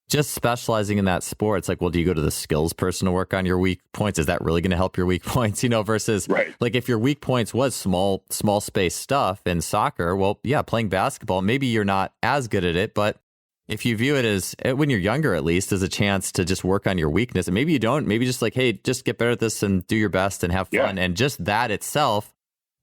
S3: just specializing in that sport. It's like, well, do you go to the skills person to work on your weak points? Is that really going to help your weak points? Versus right. Like if your weak points was small space stuff in soccer, well, yeah, playing basketball, maybe you're not as good at it, but if you view it as, when you're younger at least, as a chance to just work on your weakness, and maybe you don't, maybe just like, hey, just get better at this and do your best and have fun. Yeah. And just that itself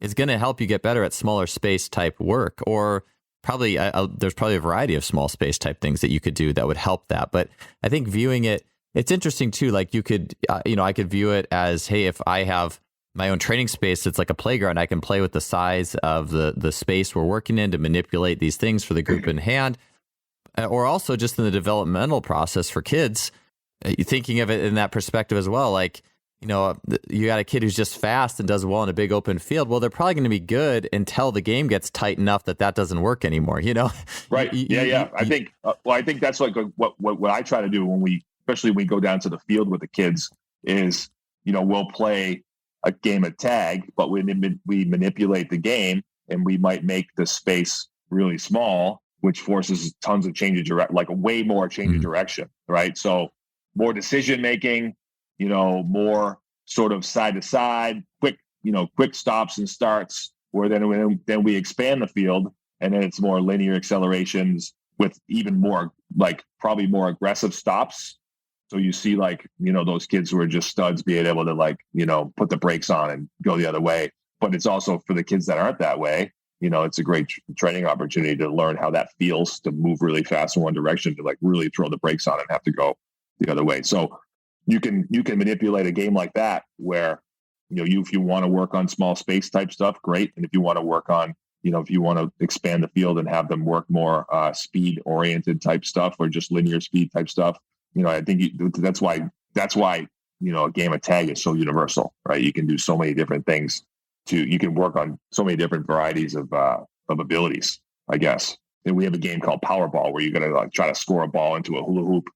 S3: is going to help you get better at smaller space type work. Or probably there's probably a variety of small space type things that you could do that would help that. But I think viewing it's interesting too. Like you could, I could view it as, hey, if I have my own training space, it's like a playground. I can play with the size of the space we're working in to manipulate these things for the group in hand. Or also just in the developmental process for kids, thinking of it in that perspective as well. Like, you got a kid who's just fast and does well in a big open field. Well, they're probably going to be good until the game gets tight enough that doesn't work anymore.
S1: Right? Yeah. I think that's like what I try to do especially when we go down to the field with the kids is, we'll play a game of tag, but we manipulate the game and we might make the space really small, which forces tons of change of direction, like way more change of direction, right? So more decision making, more sort of side to side, quick stops and starts, where then we expand the field and then it's more linear accelerations with even more, like probably more aggressive stops. So you see those kids who are just studs being able to put the brakes on and go the other way. But it's also for the kids that aren't that way, it's a great training opportunity to learn how that feels to move really fast in one direction, to like really throw the brakes on and have to go the other way. So you can manipulate a game like that where, if you want to work on small space type stuff, great. And if you want to work on, if you want to expand the field and have them work more speed oriented type stuff or just linear speed type stuff, I think that's why, a game of tag is so universal, right? You can do so many different things you can work on so many different varieties of abilities, I guess. And we have a game called Powerball where you're going to like try to score a ball into a hula hoop.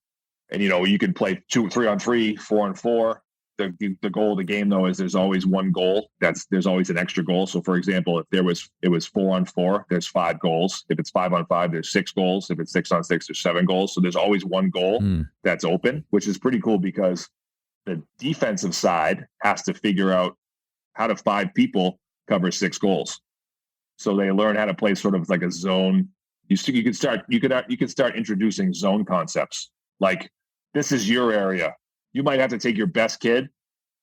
S1: And, you can play 3-on-3, 4-on-4. The goal of the game, though, is there's always one goal. There's always an extra goal. So, for example, if it was 4-on-4, there's 5 goals. If it's 5-on-5, there's 6 goals. If it's 6-on-6, there's 7 goals. So there's always one goal that's open, which is pretty cool because the defensive side has to figure out how do 5 people cover 6 goals. So they learn how to play sort of like a zone. You could start introducing zone concepts. Like, this is your area. You might have to take your best kid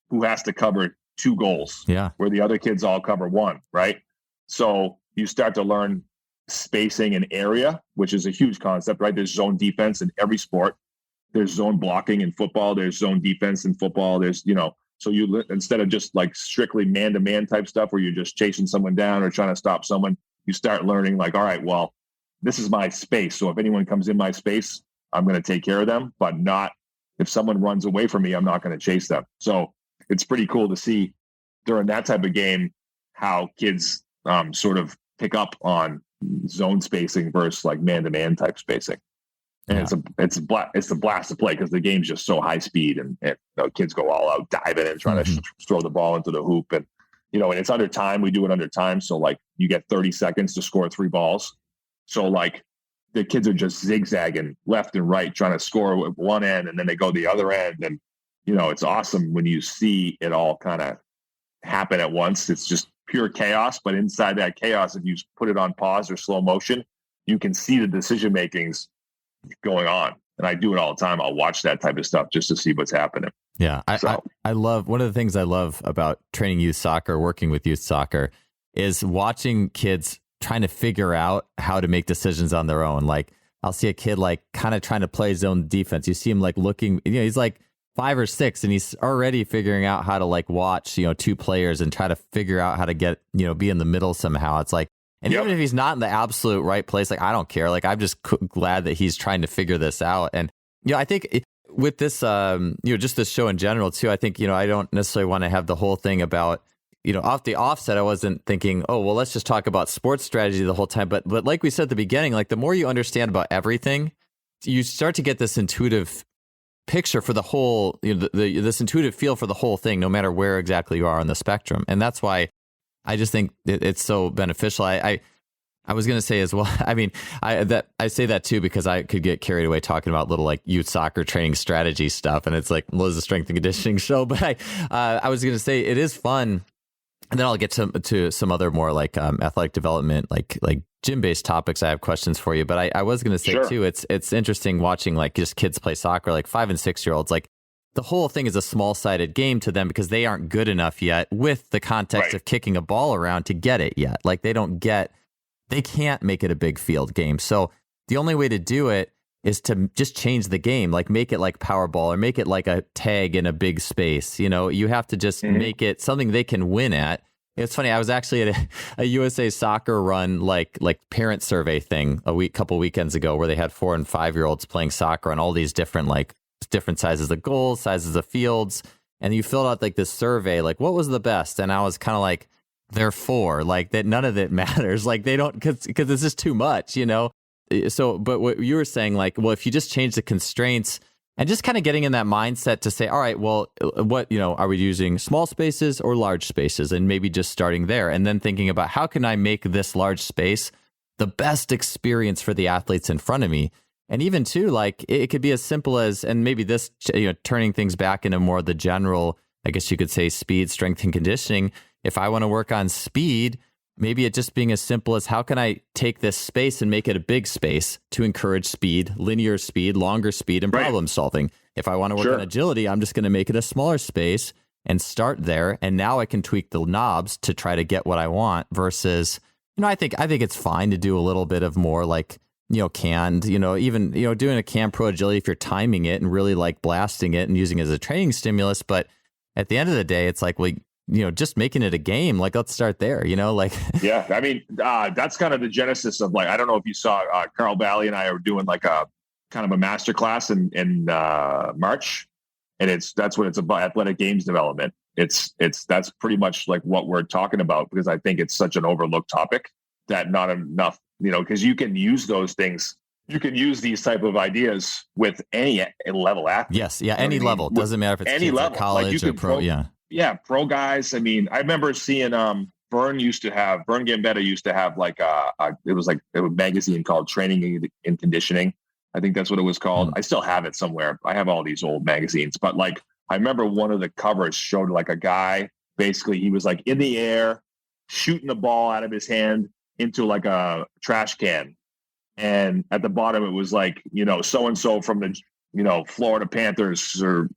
S1: who has to cover 2 goals, where the other kids all cover 1, right? So you start to learn spacing and area, which is a huge concept, right? There's zone defense in every sport. There's zone blocking in football. There's zone defense in football. There's, so you, instead of just like strictly man-to-man type stuff where you're just chasing someone down or trying to stop someone, you start learning like, all right, well, this is my space. So if anyone comes in my space, I'm going to take care of them, but not if someone runs away from me, I'm not going to chase them. So it's pretty cool to see during that type of game how kids sort of pick up on zone spacing versus like man-to-man type spacing. And it's a blast to play because the game's just so high speed and kids go all out diving and trying to throw the ball into the hoop. And, and it's under time. We do it under time. So like you get 30 seconds to score 3 balls. So like the kids are just zigzagging left and right, trying to score at one end and then they go the other end. And, it's awesome when you see it all kind of happen at once. It's just pure chaos. But inside that chaos, if you put it on pause or slow motion, you can see the decision makings going on. And I do it all the time. I'll watch that type of stuff just to see what's happening.
S3: Yeah. I love, one of the things I love about training youth soccer, working with youth soccer, is watching kids trying to figure out how to make decisions on their own. Like I'll see a kid like kind of trying to play his own defense. You see him like looking, he's like 5 or 6 and he's already figuring out how to like watch, 2 players and try to figure out how to get, be in the middle somehow. It's like, and even if he's not in the absolute right place, like, I don't care. Like, I'm just glad that he's trying to figure this out. And, I think with this, just this show in general, too, I think, I don't necessarily want to have the whole thing about, off the offset. I wasn't thinking, oh, well, let's just talk about sports strategy the whole time. But like we said at the beginning, like the more you understand about everything, you start to get this intuitive picture for the whole, this intuitive feel for the whole thing, no matter where exactly you are on the spectrum. And that's why I just think it's so beneficial. I was going to say as well, I say that too, because I could get carried away talking about little like youth soccer training strategy stuff. And it's like, well, it's a strength and conditioning show. But I was going to say it is fun. And then I'll get to some other more like athletic development, like gym-based topics. I have questions for you. But I was going to say too, it's interesting watching like just kids play soccer, like 5 and 6 year olds, like, the whole thing is a small-sided game to them because they aren't good enough yet with the context of kicking a ball around to get it yet. Like they can't make it a big field game. So the only way to do it is to just change the game, like make it like Powerball or make it like a tag in a big space. You have to just make it something they can win at. It's funny. I was actually at a USA Soccer run, like parent survey thing couple weekends ago, where they had 4 and 5 year olds playing soccer on all these different sizes of goals, sizes of fields. And you filled out like this survey, like what was the best? And I was kind of like, they're 4, like that. None of it matters. Like they don't, cause it's just too much, So, but what you were saying, like, well, if you just change the constraints and just kind of getting in that mindset to say, all right, well, what, are we using small spaces or large spaces? And maybe just starting there and then thinking about how can I make this large space the best experience for the athletes in front of me? And even too, like it could be as simple as, and maybe this, turning things back into more of the general, I guess you could say speed, strength, and conditioning. If I want to work on speed, maybe it just being as simple as how can I take this space and make it a big space to encourage speed, linear speed, longer speed, and problem solving. If I want to work on agility, I'm just going to make it a smaller space and start there. And now I can tweak the knobs to try to get what I want versus, I think it's fine to do a little bit of more like, canned, even, doing a canned pro agility if you're timing it and really like blasting it and using it as a training stimulus. But at the end of the day, it's like, well, just making it a game, like, let's start there, like.
S1: Yeah. I mean, that's kind of the genesis of, like, I don't know if you saw Carl Bally and I are doing like a kind of a master class in March. And that's what it's about, athletic games development. That's pretty much like what we're talking about, because I think it's such an overlooked topic that not enough, because you can use those things. You can use these type of ideas with any level athlete.
S3: Yes. Yeah. Any level. Doesn't matter if it's
S1: any level,
S3: college or pro.
S1: Yeah. Pro guys. I mean, I remember seeing Vern Gambetta used to have like it was a magazine called Training and Conditioning. I think that's what it was called. I still have it somewhere. I have all these old magazines, but like, I remember one of the covers showed like a guy, basically he was like in the air shooting the ball out of his hand into like a trash can. And at the bottom, it was like, so-and-so from the, Florida Panthers, or,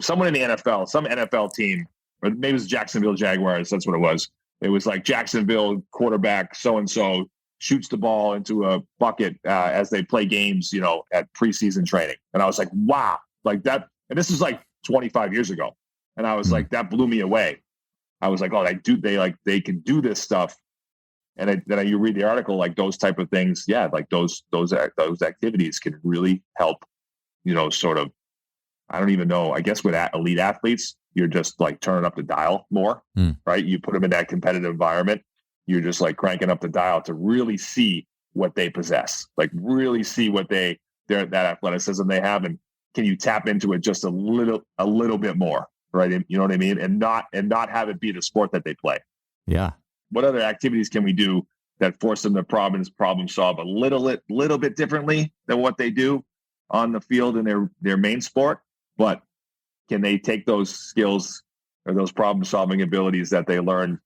S1: someone in the NFL, some NFL team, or maybe it was Jacksonville Jaguars. That's what it was. It was like Jacksonville quarterback so-and-so shoots the ball into a bucket as they play games, at preseason training. And I was like, wow, like that. And this is like 25 years ago. And I was like, that blew me away. I was like, oh, they can do this stuff. And then you read the article, like those type of things. Yeah. Like those activities can really help, sort of, I don't even know, I guess with elite athletes, you're just like turning up the dial more, right? You put them in that competitive environment. You're just like cranking up the dial to really see what they possess, like really see what that athleticism they have. And can you tap into it just a little bit more, right? You know what I mean? And not have it be the sport that they play.
S3: Yeah.
S1: What other activities can we do that force them to problem solve a little bit differently than what they do on the field in their main sport? But can they take those skills or those problem solving abilities that they learn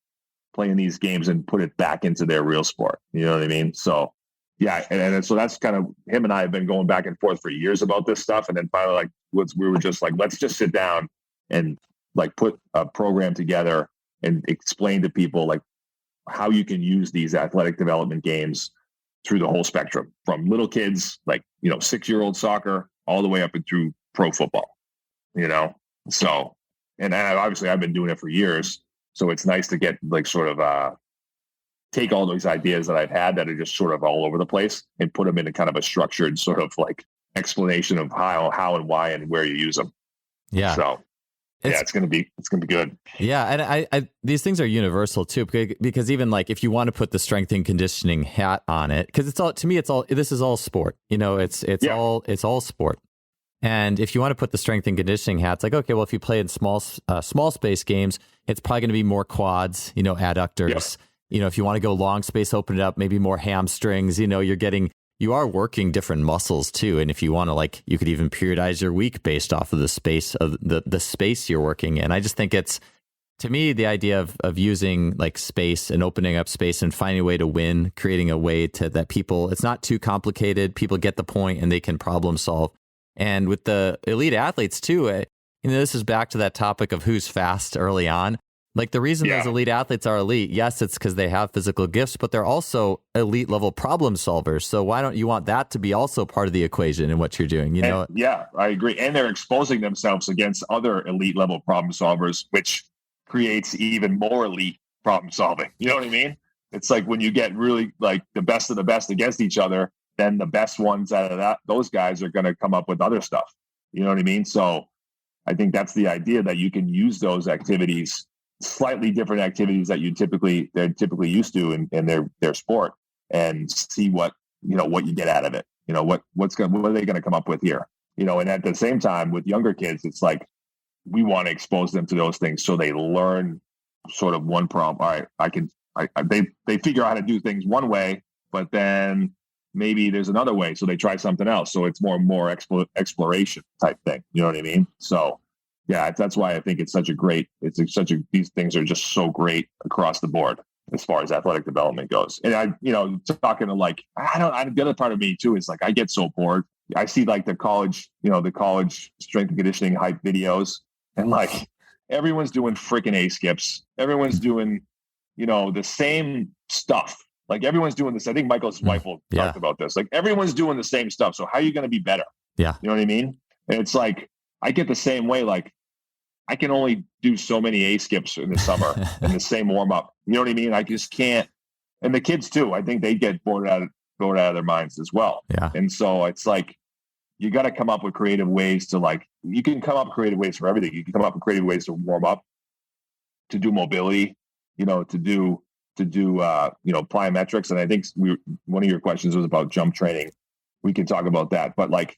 S1: playing these games and put it back into their real sport? You know what I mean? So yeah. And so that's kind of, him and I have been going back and forth for years about this stuff. And then finally, like, we were just like, let's just sit down and like put a program together and explain to people like how you can use these athletic development games through the whole spectrum, from little kids, like, 6-year-old soccer, all the way up and through pro football, So, and obviously I've been doing it for years. So it's nice to get like sort of take all those ideas that I've had that are just sort of all over the place and put them into kind of a structured sort of like explanation of how and why and where you use them.
S3: Yeah.
S1: So it's gonna be good.
S3: Yeah, and I these things are universal too, because even like if you want to put the strength and conditioning hat on it, because this is all sport. It's all sport. And if you want to put the strength and conditioning hat, it's like, okay, well, if you play in small space games, it's probably going to be more quads, adductors.
S1: Yep.
S3: If you want to go long space, open it up, maybe more hamstrings. You are working different muscles too. And if you want to, you could even periodize your week based off of the space of the space you're working in. I just think it's, to me, the idea of using like space and opening up space and finding a way to win, creating a way that people, it's not too complicated. People get the point and they can problem solve. And with the elite athletes too, this is back to that topic of who's fast early on. Like the reason those elite athletes are elite, yes, it's because they have physical gifts, but they're also elite level problem solvers. So why don't you want that to be also part of the equation in what you're doing?
S1: Yeah, I agree. And they're exposing themselves against other elite level problem solvers, which creates even more elite problem solving. You know what I mean? It's like when you get really like the best of the best against each other, then the best ones out of those guys are going to come up with other stuff. You know what I mean? So I think that's the idea, that you can use those activities, slightly different activities that they're typically used to in their sport, and see what you get out of it. What are they going to come up with here? And at the same time with younger kids, it's like, we want to expose them to those things so they learn sort of one problem. All right, they figure out how to do things one way, but then maybe there's another way. So they try something else. So it's more exploration type thing. You know what I mean? So yeah, that's why I think these things are just so great across the board as far as athletic development goes. And talking to the other part of me too is like, I get so bored. I see like the college strength and conditioning hype videos, and like everyone's doing freaking A skips. Everyone's doing, the same stuff, Like everyone's doing this. I think Michael's wife will talk about this. Like everyone's doing the same stuff. So how are you going to be better?
S3: Yeah.
S1: You know what I mean? And it's like, I get the same way. Like I can only do so many A skips in the summer and the same warm up. You know what I mean? I just can't. And the kids too, I think they get bored out of their minds as well.
S3: Yeah.
S1: And so it's like, you got to come up with creative ways to like, you can come up with creative ways for everything. You can come up with creative ways to warm up, to do mobility, to do plyometrics. And I think one of your questions was about jump training. We can talk about that, but like,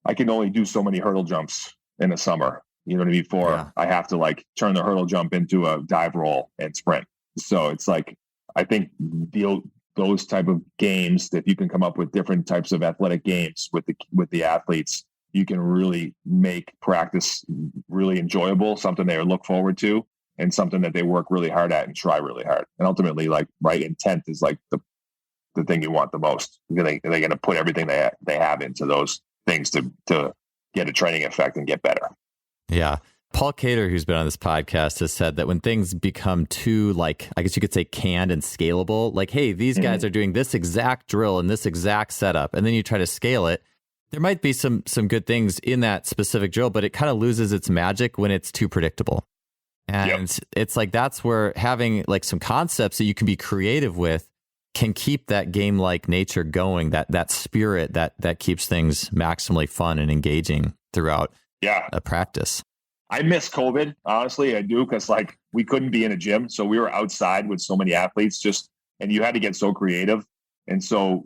S1: I can only do so many hurdle jumps in the summer, before I have to like turn the hurdle jump into a dive roll and sprint. So it's like, I think those type of games, if you can come up with different types of athletic games with the athletes, you can really make practice really enjoyable, something they look forward to, and something that they work really hard at and try really hard. And ultimately, like right intent is like the thing you want the most. They're going to put everything they have into those things to get a training effect and get better.
S3: Yeah. Paul Cater, who's been on this podcast, has said that when things become too, like, I guess you could say canned and scalable, like, hey, these guys are doing this exact drill and this exact setup, and then you try to scale it, there might be some good things in that specific drill, but it kind of loses its magic when it's too predictable. And it's like, that's where having like some concepts that you can be creative with can keep that game-like nature going, that spirit that keeps things maximally fun and engaging throughout a practice.
S1: I miss COVID, honestly. I do, because like we couldn't be in a gym, so we were outside with so many athletes, and you had to get so creative. And so,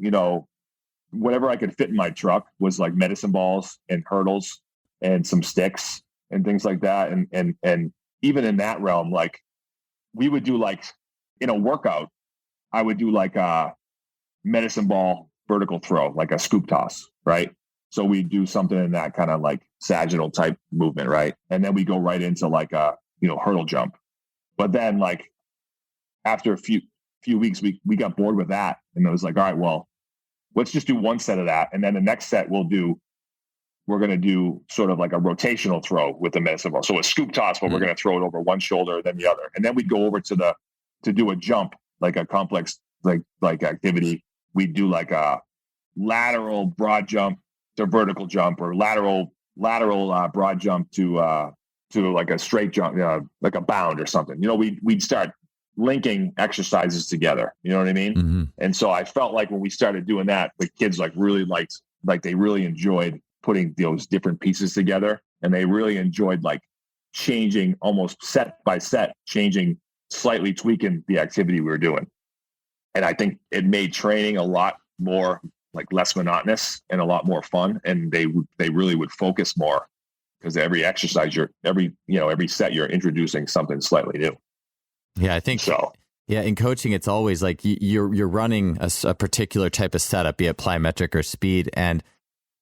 S1: whatever I could fit in my truck was like medicine balls and hurdles and some sticks and things like that. And even in that realm, like we would do like in a workout, I would do like a medicine ball vertical throw, like a scoop toss, right? So we do something in that kind of like sagittal type movement, right? And then we go right into like a hurdle jump. But then like after a few weeks, we got bored with that, and it was like, all right, well, let's just do one set of that, and then the next set we're going to do sort of like a rotational throw with the medicine ball. So a scoop toss, but we're going to throw it over one shoulder, then the other, and then we'd go over to do a jump, like a complex like activity. We'd do like a lateral broad jump to vertical jump, or lateral broad jump to like a straight jump, like a bound or something. We'd start linking exercises together. You know what I mean? Mm-hmm. And so I felt like when we started doing that, the kids like really liked, like they really enjoyed putting those different pieces together, and they really enjoyed like changing almost set by set, slightly tweaking the activity we were doing. And I think it made training a lot more like less monotonous and a lot more fun. And they really would focus more, because every exercise every set you're introducing something slightly new.
S3: Yeah, I think so. Yeah, in coaching, it's always like you're running a particular type of setup, be it plyometric or speed, and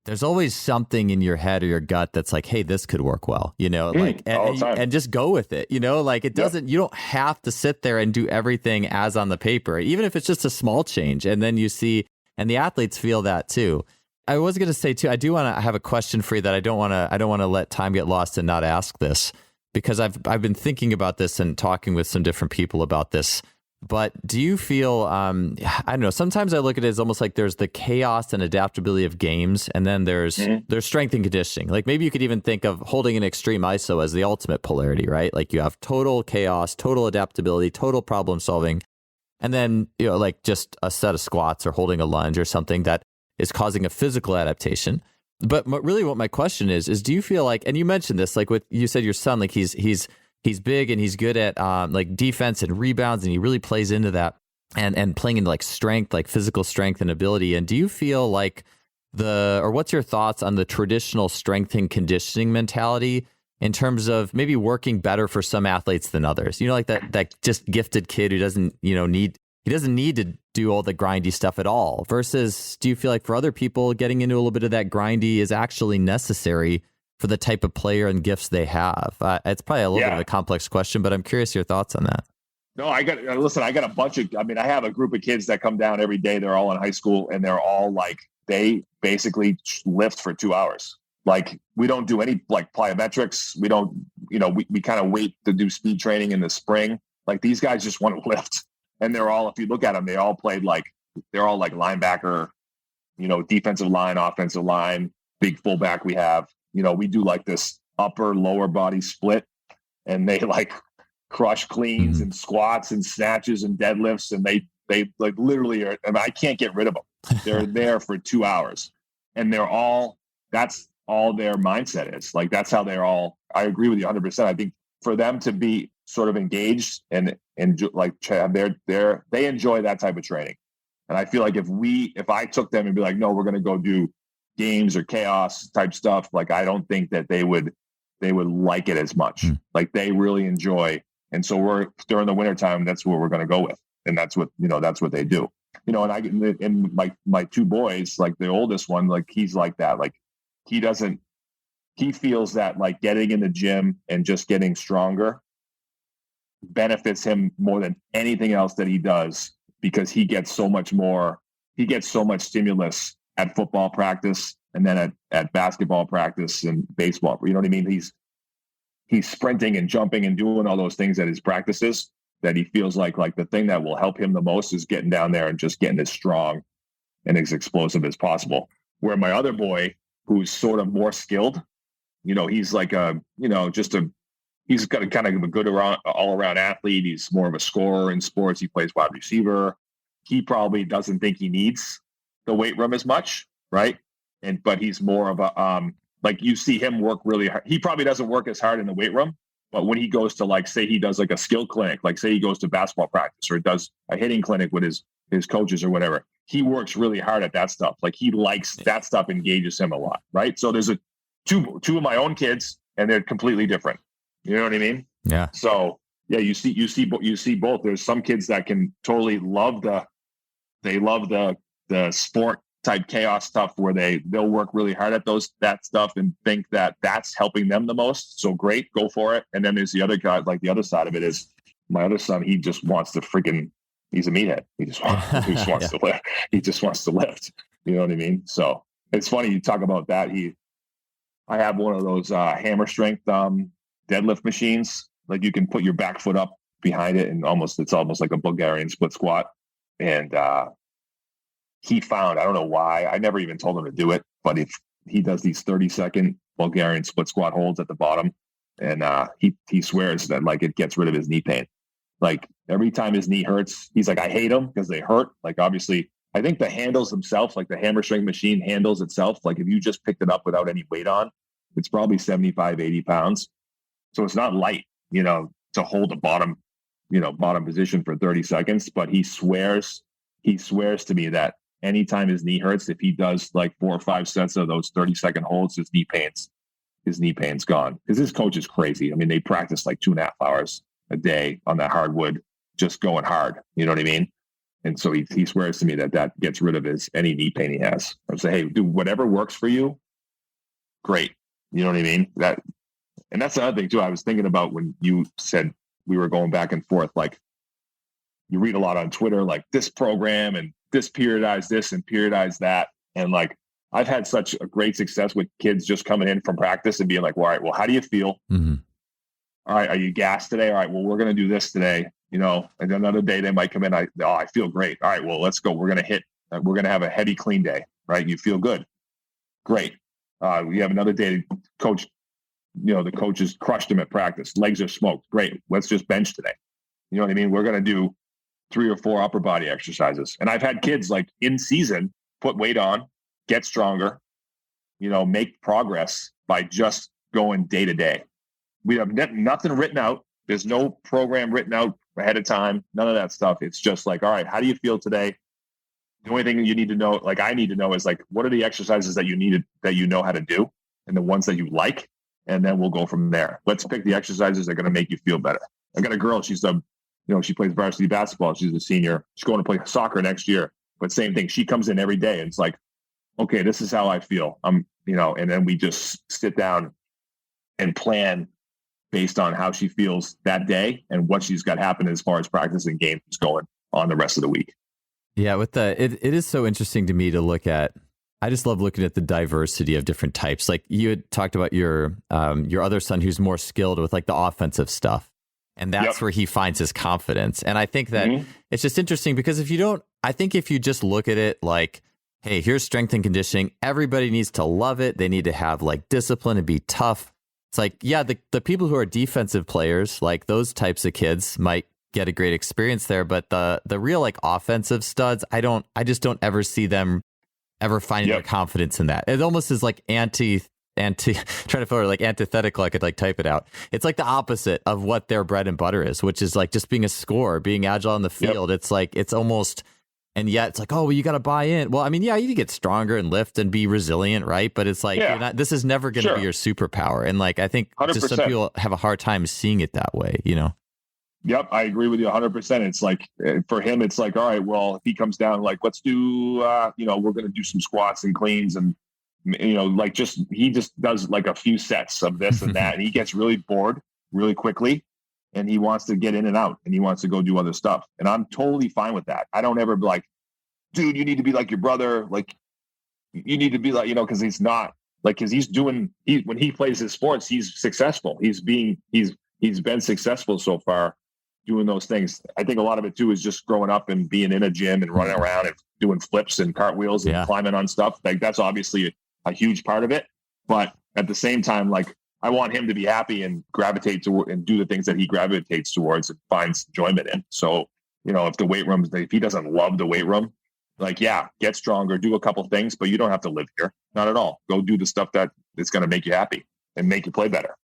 S3: there's always something in your head or your gut that's like, hey, this could work well, and just go with it, like it doesn't, you don't have to sit there and do everything as on the paper, even if it's just a small change. And then you see, and the athletes feel that too. I was going to say too, I have a question for you that I don't want to let time get lost and not ask this, because I've been thinking about this and talking with some different people about this. But do you feel, I don't know, sometimes I look at it as almost like there's the chaos and adaptability of games, and then there's strength and conditioning. Like maybe you could even think of holding an extreme ISO as the ultimate polarity, right? Like you have total chaos, total adaptability, total problem solving, and then, like just a set of squats or holding a lunge or something that is causing a physical adaptation. But really what my question is do you feel like, and you mentioned this, like you said your son, like he's big and he's good at like defense and rebounds, and he really plays into that and playing into like strength, like physical strength and ability. And do you feel like what's your thoughts on the traditional strength and conditioning mentality in terms of maybe working better for some athletes than others? Like that just gifted kid who doesn't, need to do all the grindy stuff at all, versus do you feel like for other people getting into a little bit of that grindy is actually necessary for the type of player and gifts they have? It's probably a little bit of a complex question, but I'm curious your thoughts on that.
S1: No, I got a bunch of, I have a group of kids that come down every day. They're all in high school, and they're all like, they basically lift for 2 hours. Like we don't do any like plyometrics. We don't, we kind of wait to do speed training in the spring. Like these guys just want to lift. And they're all, if you look at them, they're all like linebacker, defensive line, offensive line, big fullback we have. We do like this upper lower body split, and they like crush cleans and squats and snatches and deadlifts, and they like literally are, and I can't get rid of them. They're there for 2 hours, and that's all their mindset is. Like, that's how they're all. I agree with you 100%. I think for them to be sort of engaged and like they enjoy that type of training. And I feel like if I took them and be like, no, we're going to go do games or chaos type stuff, like, I don't think that they would like it as much. Like, they really enjoy. And so we're during the wintertime, that's what we're going to go with. And that's what they do, and my 2 boys, like the oldest one, like he's like that. Like, he feels that like getting in the gym and just getting stronger benefits him more than anything else that he does, because he gets so much stimulus at football practice and then at basketball practice and baseball. You know what I mean? He's sprinting and jumping and doing all those things at his practices that he feels like the thing that will help him the most is getting down there and just getting as strong and as explosive as possible. Where my other boy, who's sort of more skilled, he's like he's got a kind of a good all around athlete. He's more of a scorer in sports. He plays wide receiver. He probably doesn't think he needs the weight room as much, right? But he's more of a like, you see him work really hard. He probably doesn't work as hard in the weight room, but when he goes to, like, say he does like a skill clinic, like say he goes to basketball practice or does a hitting clinic with his coaches or whatever, he works really hard at that stuff. Like, he likes that stuff, engages him a lot, right? So there's two of my own kids, and they're completely different. You know what I mean?
S3: Yeah.
S1: So yeah, you see both. There's some kids that can totally love the sport type chaos stuff, where they'll work really hard at that stuff and think that that's helping them the most. So great, go for it. And then there's the other guy, like the other side of it is my other son. He just wants to he's a meathead. He just wants to lift. He just wants to lift. You know what I mean? So it's funny you talk about that. I have one of those hammer strength deadlift machines. Like, you can put your back foot up behind it, and it's almost like a Bulgarian split squat. And he found, I don't know why, I never even told him to do it, but if he does these 30-second Bulgarian split squat holds at the bottom, and he swears that like it gets rid of his knee pain. Like, every time his knee hurts, he's like, I hate them because they hurt. Like, obviously, I think the handles themselves, like the hammer strength machine handles itself, like if you just picked it up without any weight on, it's probably 75, 80 pounds. So it's not light, to hold the bottom position for 30 seconds. But he swears to me that anytime his knee hurts, if he does like 4 or 5 sets of those 30-second holds, his knee pain's gone. Because his coach is crazy. I mean, they practice like 2.5 hours a day on that hardwood, just going hard. You know what I mean? And so he swears to me that gets rid of any knee pain he has. I say, hey, do whatever works for you. Great. You know what I mean? And that's the other thing too. I was thinking about when you said we were going back and forth, like, you read a lot on Twitter, like this program and this periodize this and periodize that. And like, I've had such a great success with kids just coming in from practice and being like, well, all right, well, how do you feel?
S3: Mm-hmm.
S1: All right, are you gassed today? All right, well, we're going to do this today, and another day they might come in. I feel great. All right, well, let's go. We're going to have a heavy clean day, right? You feel good. Great. We have another day. Coach, the coaches crushed him at practice. Legs are smoked. Great. Let's just bench today. You know what I mean? We're going to do 3 or 4 upper body exercises. And I've had kids like in season put weight on, get stronger, make progress by just going day to day. We have nothing written out. There's no program written out ahead of time. None of that stuff. It's just like, all right, how do you feel today? The only thing you need to know, like I need to know, is like, what are the exercises that you know how to do, and the ones that you like, and then we'll go from there. Let's pick the exercises that are going to make you feel better. I got a girl. She's she plays varsity basketball. She's a senior. She's going to play soccer next year. But same thing. She comes in every day, and it's like, okay, this is how I feel. And then we just sit down and plan based on how she feels that day and what she's got happen as far as practice and games going on the rest of the week.
S3: Yeah, it is so interesting to me to look at. I just love looking at the diversity of different types. Like, you had talked about your other son who's more skilled with like the offensive stuff. And that's where he finds his confidence. And I think that it's just interesting because if you just look at it like, hey, here's strength and conditioning, everybody needs to love it. They need to have like discipline and be tough. It's like, yeah, the people who are defensive players, like those types of kids might get a great experience there. But the real like offensive studs, I just don't ever see them ever finding their confidence in that. It almost is like trying to feel like antithetical. I could like type it out. It's like the opposite of what their bread and butter is, which is like just being a scorer, being agile on the field. It's like, it's almost, and yet it's like, oh, well, you got to buy in. Well, I mean, yeah, you get stronger and lift and be resilient, right? But it's like, this is never going to be your superpower. And like, I think 100%. Just some people have a hard time seeing it that way, you know?
S1: Yep, I agree with you 100%. It's like, for him, it's like, all right, well, if he comes down, like, let's do, we're going to do some squats and cleans and, like he just does like a few sets of this and that. And he gets really bored really quickly and he wants to get in and out and he wants to go do other stuff. And I'm totally fine with that. I don't ever be like, dude, you need to be like your brother. Like you need to be like, cause he's not like, cause when he plays his sports, he's successful. He's been successful so far doing those things. I think a lot of it too is just growing up and being in a gym and running around and doing flips and cartwheels and climbing on stuff. Like that's obviously a huge part of it. But at the same time, like I want him to be happy and gravitate to and do the things that he gravitates towards and finds enjoyment in. So, if the weight room, if he doesn't love the weight room, like, get stronger, do a couple things, but you don't have to live here. Not at all. Go do the stuff that is going to make you happy and make you play better.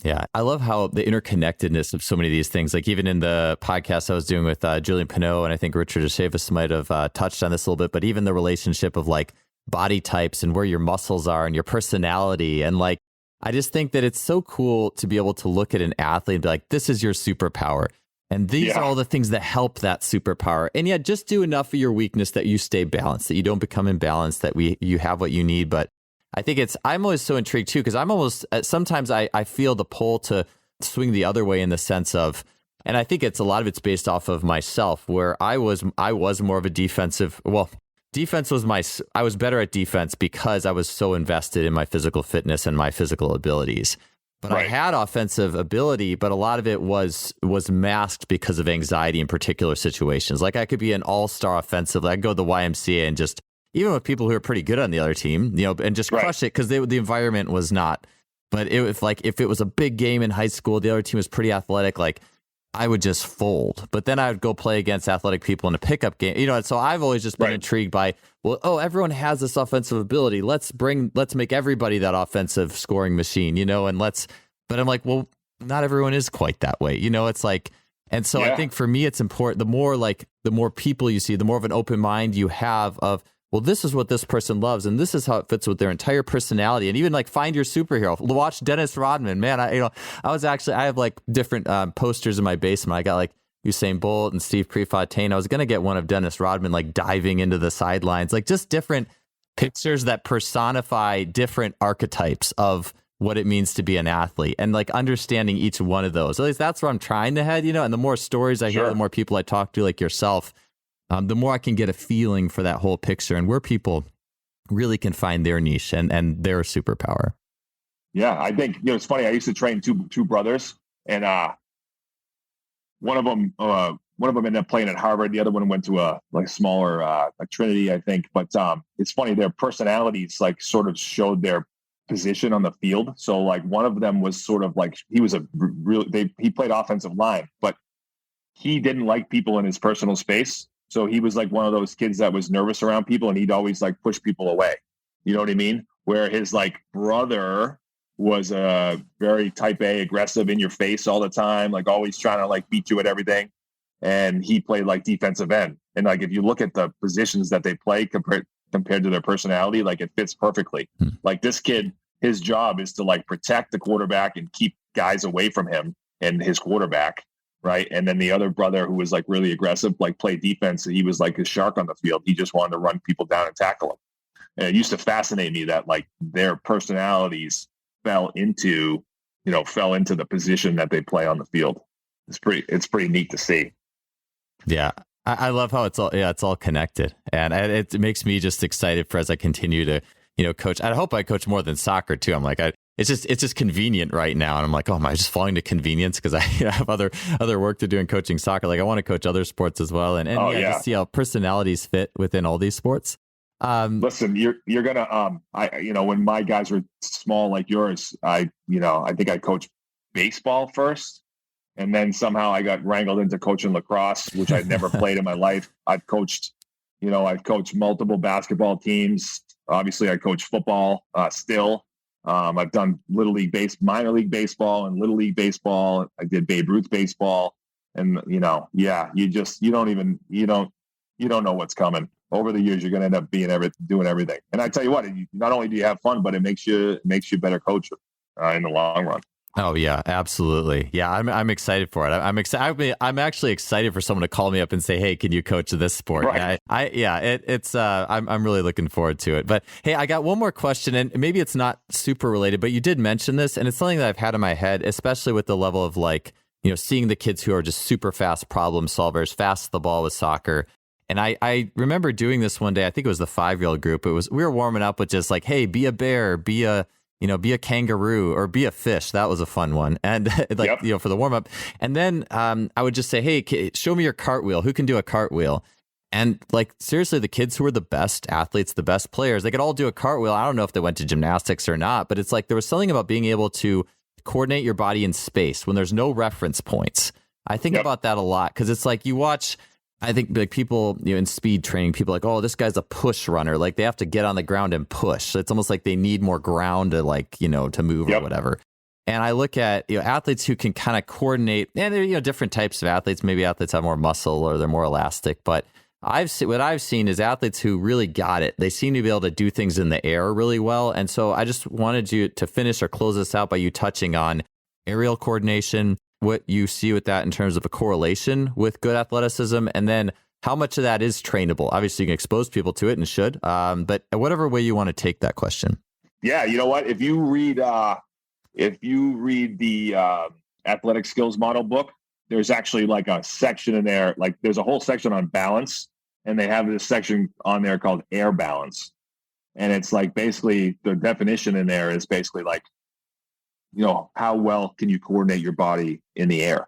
S3: Yeah, I love how the interconnectedness of so many of these things, like even in the podcast I was doing with Julian Pinot, and I think Richard Chavis might have touched on this a little bit, but even the relationship of like body types and where your muscles are and your personality. And like, I just think that it's so cool to be able to look at an athlete and be like, this is your superpower. And these are all the things that help that superpower. And yet just do enough of your weakness that you stay balanced, that you don't become imbalanced, that you have what you need. But I think I'm always so intrigued too, because sometimes I feel the pull to swing the other way in the sense of, and I think a lot of it's based off of myself, where I was more of a defensive, I was better at defense because I was so invested in my physical fitness and my physical abilities. But I had offensive ability, but a lot of it was masked because of anxiety in particular situations. Like I could be an all-star offensive. I could go to the YMCA and just, even with people who are pretty good on the other team, and just crush it because the environment was not. But if it was a big game in high school, the other team was pretty athletic, like I would just fold. But then I would go play against athletic people in a pickup game, So I've always just been intrigued by, everyone has this offensive ability. Let's make everybody that offensive scoring machine, but I'm like, well, not everyone is quite that way. It's like, and so I think for me, it's important. The more people you see, the more of an open mind you have of, well, this is what this person loves, and this is how it fits with their entire personality. And even like find your superhero. Watch Dennis Rodman, man. I have like different posters in my basement. I got like Usain Bolt and Steve Prefontaine. I was gonna get one of Dennis Rodman like diving into the sidelines, like just different pictures that personify different archetypes of what it means to be an athlete, and like understanding each one of those. At least that's where I'm trying to head, And the more stories I hear, the more people I talk to, like yourself. The more I can get a feeling for that whole picture and where people really can find their niche and their superpower.
S1: Yeah, I think it's funny. I used to train two brothers, and one of them ended up playing at Harvard. The other one went to a like smaller like Trinity, I think. But it's funny, their personalities like sort of showed their position on the field. So like one of them was sort of like he played offensive line, but he didn't like people in his personal space. So he was like one of those kids that was nervous around people and he'd always like push people away. You know what I mean? Where his like brother was very type A, aggressive, in your face all the time, like always trying to like beat you at everything. And he played like defensive end. And like if you look at the positions that they play compared to their personality, like it fits perfectly. Like this kid, his job is to like protect the quarterback and keep guys away from him and his quarterback. Right. And then the other brother who was like really aggressive, like played defense. He was like a shark on the field. He just wanted to run people down and tackle them. And it used to fascinate me that like their personalities fell into the position that they play on the field. It's pretty neat to see.
S3: Yeah. I love how it's all connected. And it makes me just excited for as I continue to, coach. I hope I coach more than soccer too. I'm like, it's just convenient right now. And I'm like, oh, am I just falling to convenience because I have other work to do in coaching soccer? Like I want to coach other sports as well. And just see how personalities fit within all these sports.
S1: Listen, you're gonna when my guys were small like yours, I think I coached baseball first, and then somehow I got wrangled into coaching lacrosse, which I'd never played in my life. I've coached multiple basketball teams. Obviously, I coach football still. I've done minor league baseball and little league baseball. I did Babe Ruth baseball, and you don't know what's coming. Over the years, you're going to end up doing everything. And I tell you what, not only do you have fun, but it makes you a better coach in the long run.
S3: Oh yeah, absolutely. Yeah, I'm excited for it. I'm actually excited for someone to call me up and say, "Hey, can you coach this sport?"
S1: Right.
S3: I'm really looking forward to it. But hey, I got one more question, and maybe it's not super related, but you did mention this, and it's something that I've had in my head, especially with the level of seeing the kids who are just super fast problem solvers, fast to the ball with soccer. And I remember doing this one day. I think it was the 5-year-old group. We were warming up with just like, hey, be a bear, be a kangaroo, or be a fish. That was a fun one. And for the warm up. And then I would just say, hey, show me your cartwheel. Who can do a cartwheel? And seriously, the kids who were the best athletes, the best players, they could all do a cartwheel. I don't know if they went to gymnastics or not, but it's there was something about being able to coordinate your body in space when there's no reference points. I think about that a lot because it's you watch. I think people, in speed training, people are like, oh, this guy's a push runner. They have to get on the ground and push. So it's almost like they need more ground to to move or whatever. And I look at, athletes who can kind of coordinate, and they're, different types of athletes. Maybe athletes have more muscle or they're more elastic. But what I've seen is athletes who really got it. They seem to be able to do things in the air really well. And so I just wanted you to finish or close this out by you touching on aerial coordination, what you see with that in terms of a correlation with good athleticism, and then how much of that is trainable. Obviously, you can expose people to it and should, but whatever way you want to take that question.
S1: Yeah, you know what? If you read the athletic skills model book, there's actually a section in there. There's a whole section on balance, and they have this section on there called air balance, and it's basically the definition in there is basically how well can you coordinate your body in the air,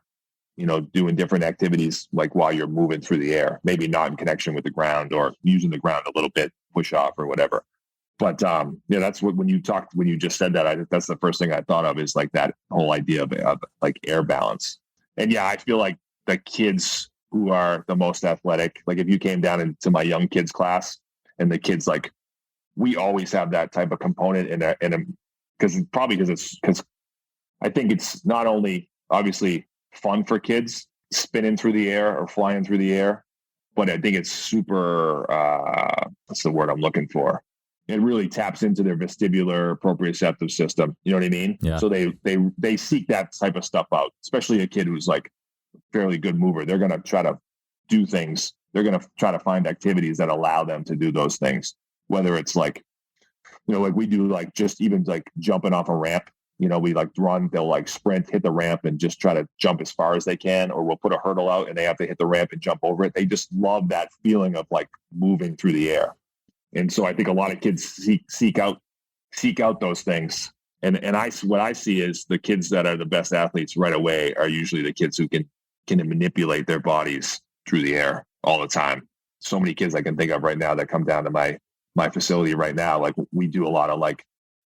S1: doing different activities while you're moving through the air, maybe not in connection with the ground or using the ground a little bit, push off or whatever. But that's what, when you just said that, that's the first thing I thought of is that whole idea of air balance. And yeah, I feel like the kids who are the most athletic, if you came down into my young kids class and the kids, we always have that type of component because I think it's not only obviously fun for kids spinning through the air or flying through the air, but I think it's super, what's the word I'm looking for? It really taps into their vestibular proprioceptive system. You know what I mean?
S3: Yeah.
S1: So they seek that type of stuff out, especially a kid who's a fairly good mover. They're going to try to do things. They're going to try to find activities that allow them to do those things, whether it's we do just even jumping off a ramp. We run, they'll sprint, hit the ramp and just try to jump as far as they can, or we'll put a hurdle out and they have to hit the ramp and jump over it. They just love that feeling of moving through the air. And so I think a lot of kids seek out those things. And what I see is the kids that are the best athletes right away are usually the kids who can manipulate their bodies through the air all the time. So many kids I can think of right now that come down to my facility right now. We do a lot of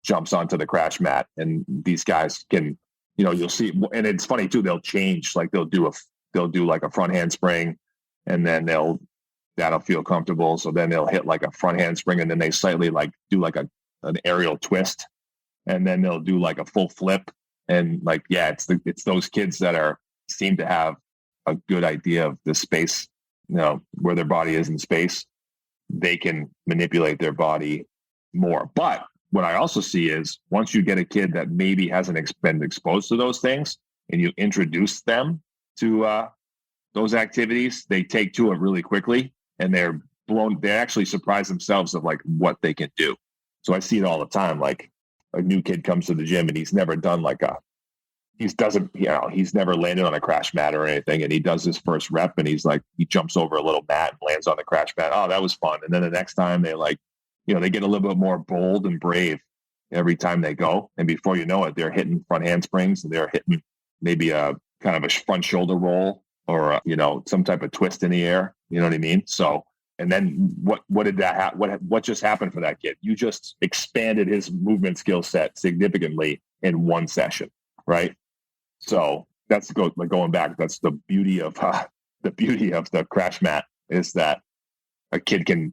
S1: jumps onto the crash mat, and these guys can, you'll see, and it's funny too, they'll change, they'll do a front handspring, and then that'll feel comfortable. So then they'll hit a front handspring, and then they slightly do an aerial twist, and then they'll do a full flip. And it's those kids that seem to have a good idea of the space, where their body is in space. They can manipulate their body more. But what I also see is once you get a kid that maybe hasn't been exposed to those things and you introduce them to those activities, they take to it really quickly, and they actually surprise themselves of what they can do. So I see it all the time. A new kid comes to the gym and he's never done he's never landed on a crash mat or anything. And he does his first rep and he jumps over a little mat and lands on the crash mat. Oh, that was fun. And then the next time they they get a little bit more bold and brave. every time they go. And before you know it, they're hitting front handsprings and they're hitting maybe a kind of a front shoulder roll or, some type of twist in the air. You know what I mean? So, and then what did that happen? What just happened for that kid? You just expanded his movement skill set significantly in one session, right? So that's going back. That's the beauty of the crash mat, is that a kid can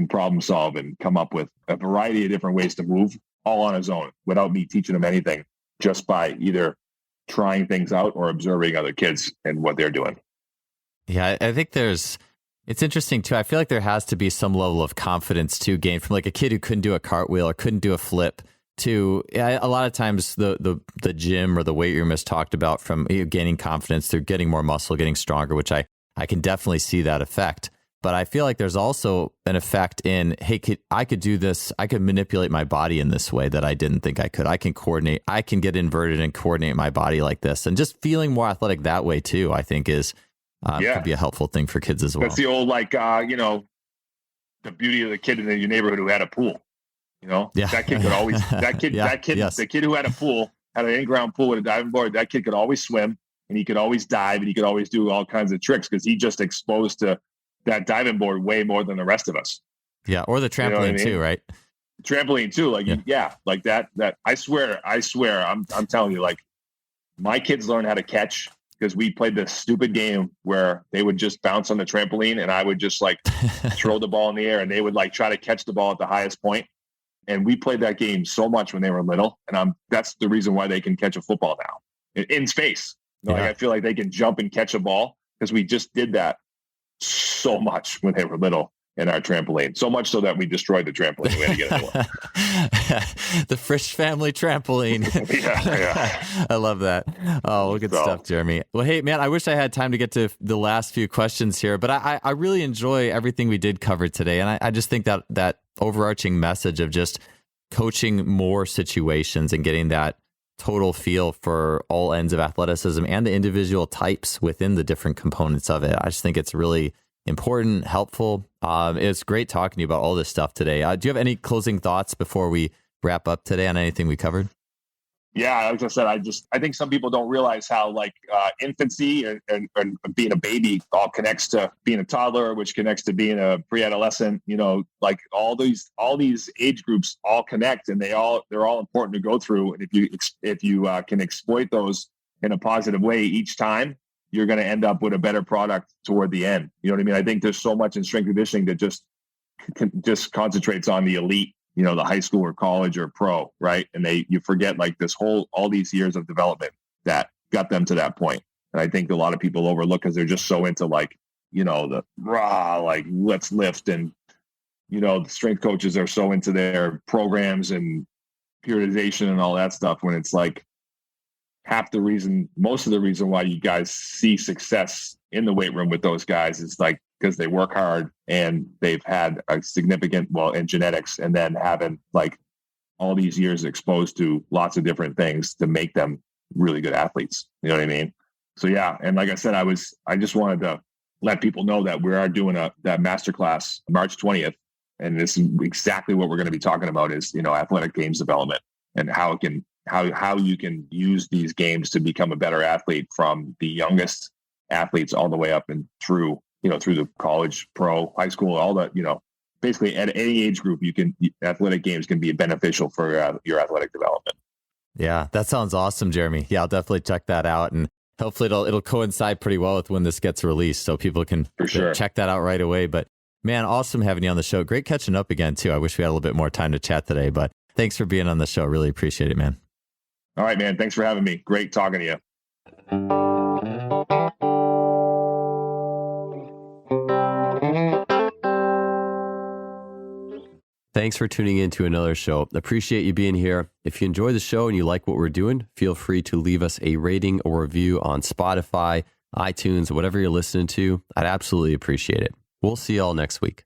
S1: problem solve and come up with a variety of different ways to move all on his own without me teaching him anything, just by either trying things out or observing other kids and what they're doing.
S3: Yeah, I think it's interesting too. I feel like there has to be some level of confidence to gain from like a kid who couldn't do a cartwheel or couldn't do a flip to a lot of times the gym or the weight room has talked about from gaining confidence through getting more muscle, getting stronger, which I can definitely see that effect. But I feel like there's also an effect in, hey, I could do this. I could manipulate my body in this way that I didn't think I could. I can coordinate. I can get inverted and coordinate my body like this. And just feeling more athletic that way too, I think is could be a helpful thing for kids as well.
S1: That's the old, the beauty of the kid in your neighborhood who had a pool. That kid could always, yes. The kid who had a pool, had an in-ground pool with a diving board, that kid could always swim and he could always dive and he could always do all kinds of tricks because he just exposed to that diving board way more than the rest of us.
S3: Yeah. Or the trampoline too, right?
S1: Trampoline too. Like that, I swear, I'm telling you, like my kids learned how to catch because we played this stupid game where they would just bounce on the trampoline and I would just like throw the ball in the air and they would like try to catch the ball at the highest point. And we played that game so much when they were little. And that's the reason why they can catch a football now in space. Like I feel like they can jump and catch a ball because we just did that so much when they were little in our trampoline. So much so that we destroyed the trampoline. We had to get another one.
S3: The Frisch family trampoline.
S1: Yeah.
S3: I love that. Oh, well, good stuff, Jeremy. Well, hey, man, I wish I had time to get to the last few questions here, but I really enjoy everything we did cover today. And I just think that overarching message of just coaching more situations and getting that total feel for all ends of athleticism and the individual types within the different components of it. I just think it's really important, helpful. It's great talking to you about all this stuff today. Do you have any closing thoughts before we wrap up today on anything we covered?
S1: Yeah, like I said, I think some people don't realize how infancy and being a baby all connects to being a toddler, which connects to being a pre-adolescent. Like all these age groups all connect, and they're all important to go through. And if you can exploit those in a positive way each time, you're going to end up with a better product toward the end. You know what I mean? I think there's so much in strength conditioning that just concentrates on the elite. The high school or college or pro, right? And you forget like all these years of development that got them to that point. And I think a lot of people overlook because they're just so into the raw, like let's lift. And, the strength coaches are so into their programs and periodization and all that stuff when it's like most of the reason why you guys see success in the weight room with those guys is like, because they work hard and they've had a significant, in genetics, and then having like all these years exposed to lots of different things to make them really good athletes. You know what I mean? So yeah. And like I said, I just wanted to let people know that we are doing that masterclass March 20th. And this is exactly what we're going to be talking about is, athletic games development and how you can use these games to become a better athlete from the youngest athletes all the way up and through the college, pro, high school, all that, basically at any age group, athletic games can be beneficial for your athletic development.
S3: Yeah, that sounds awesome, Jeremy. Yeah, I'll definitely check that out. And hopefully it'll coincide pretty well with when this gets released so people can check that out right away. But man, awesome having you on the show. Great catching up again too. I wish we had a little bit more time to chat today, but thanks for being on the show. Really appreciate it, man.
S1: All right, man. Thanks for having me. Great talking to you.
S2: Thanks for tuning in to another show. Appreciate you being here. If you enjoy the show and you like what we're doing, feel free to leave us a rating or review on Spotify, iTunes, whatever you're listening to. I'd absolutely appreciate it. We'll see you all next week.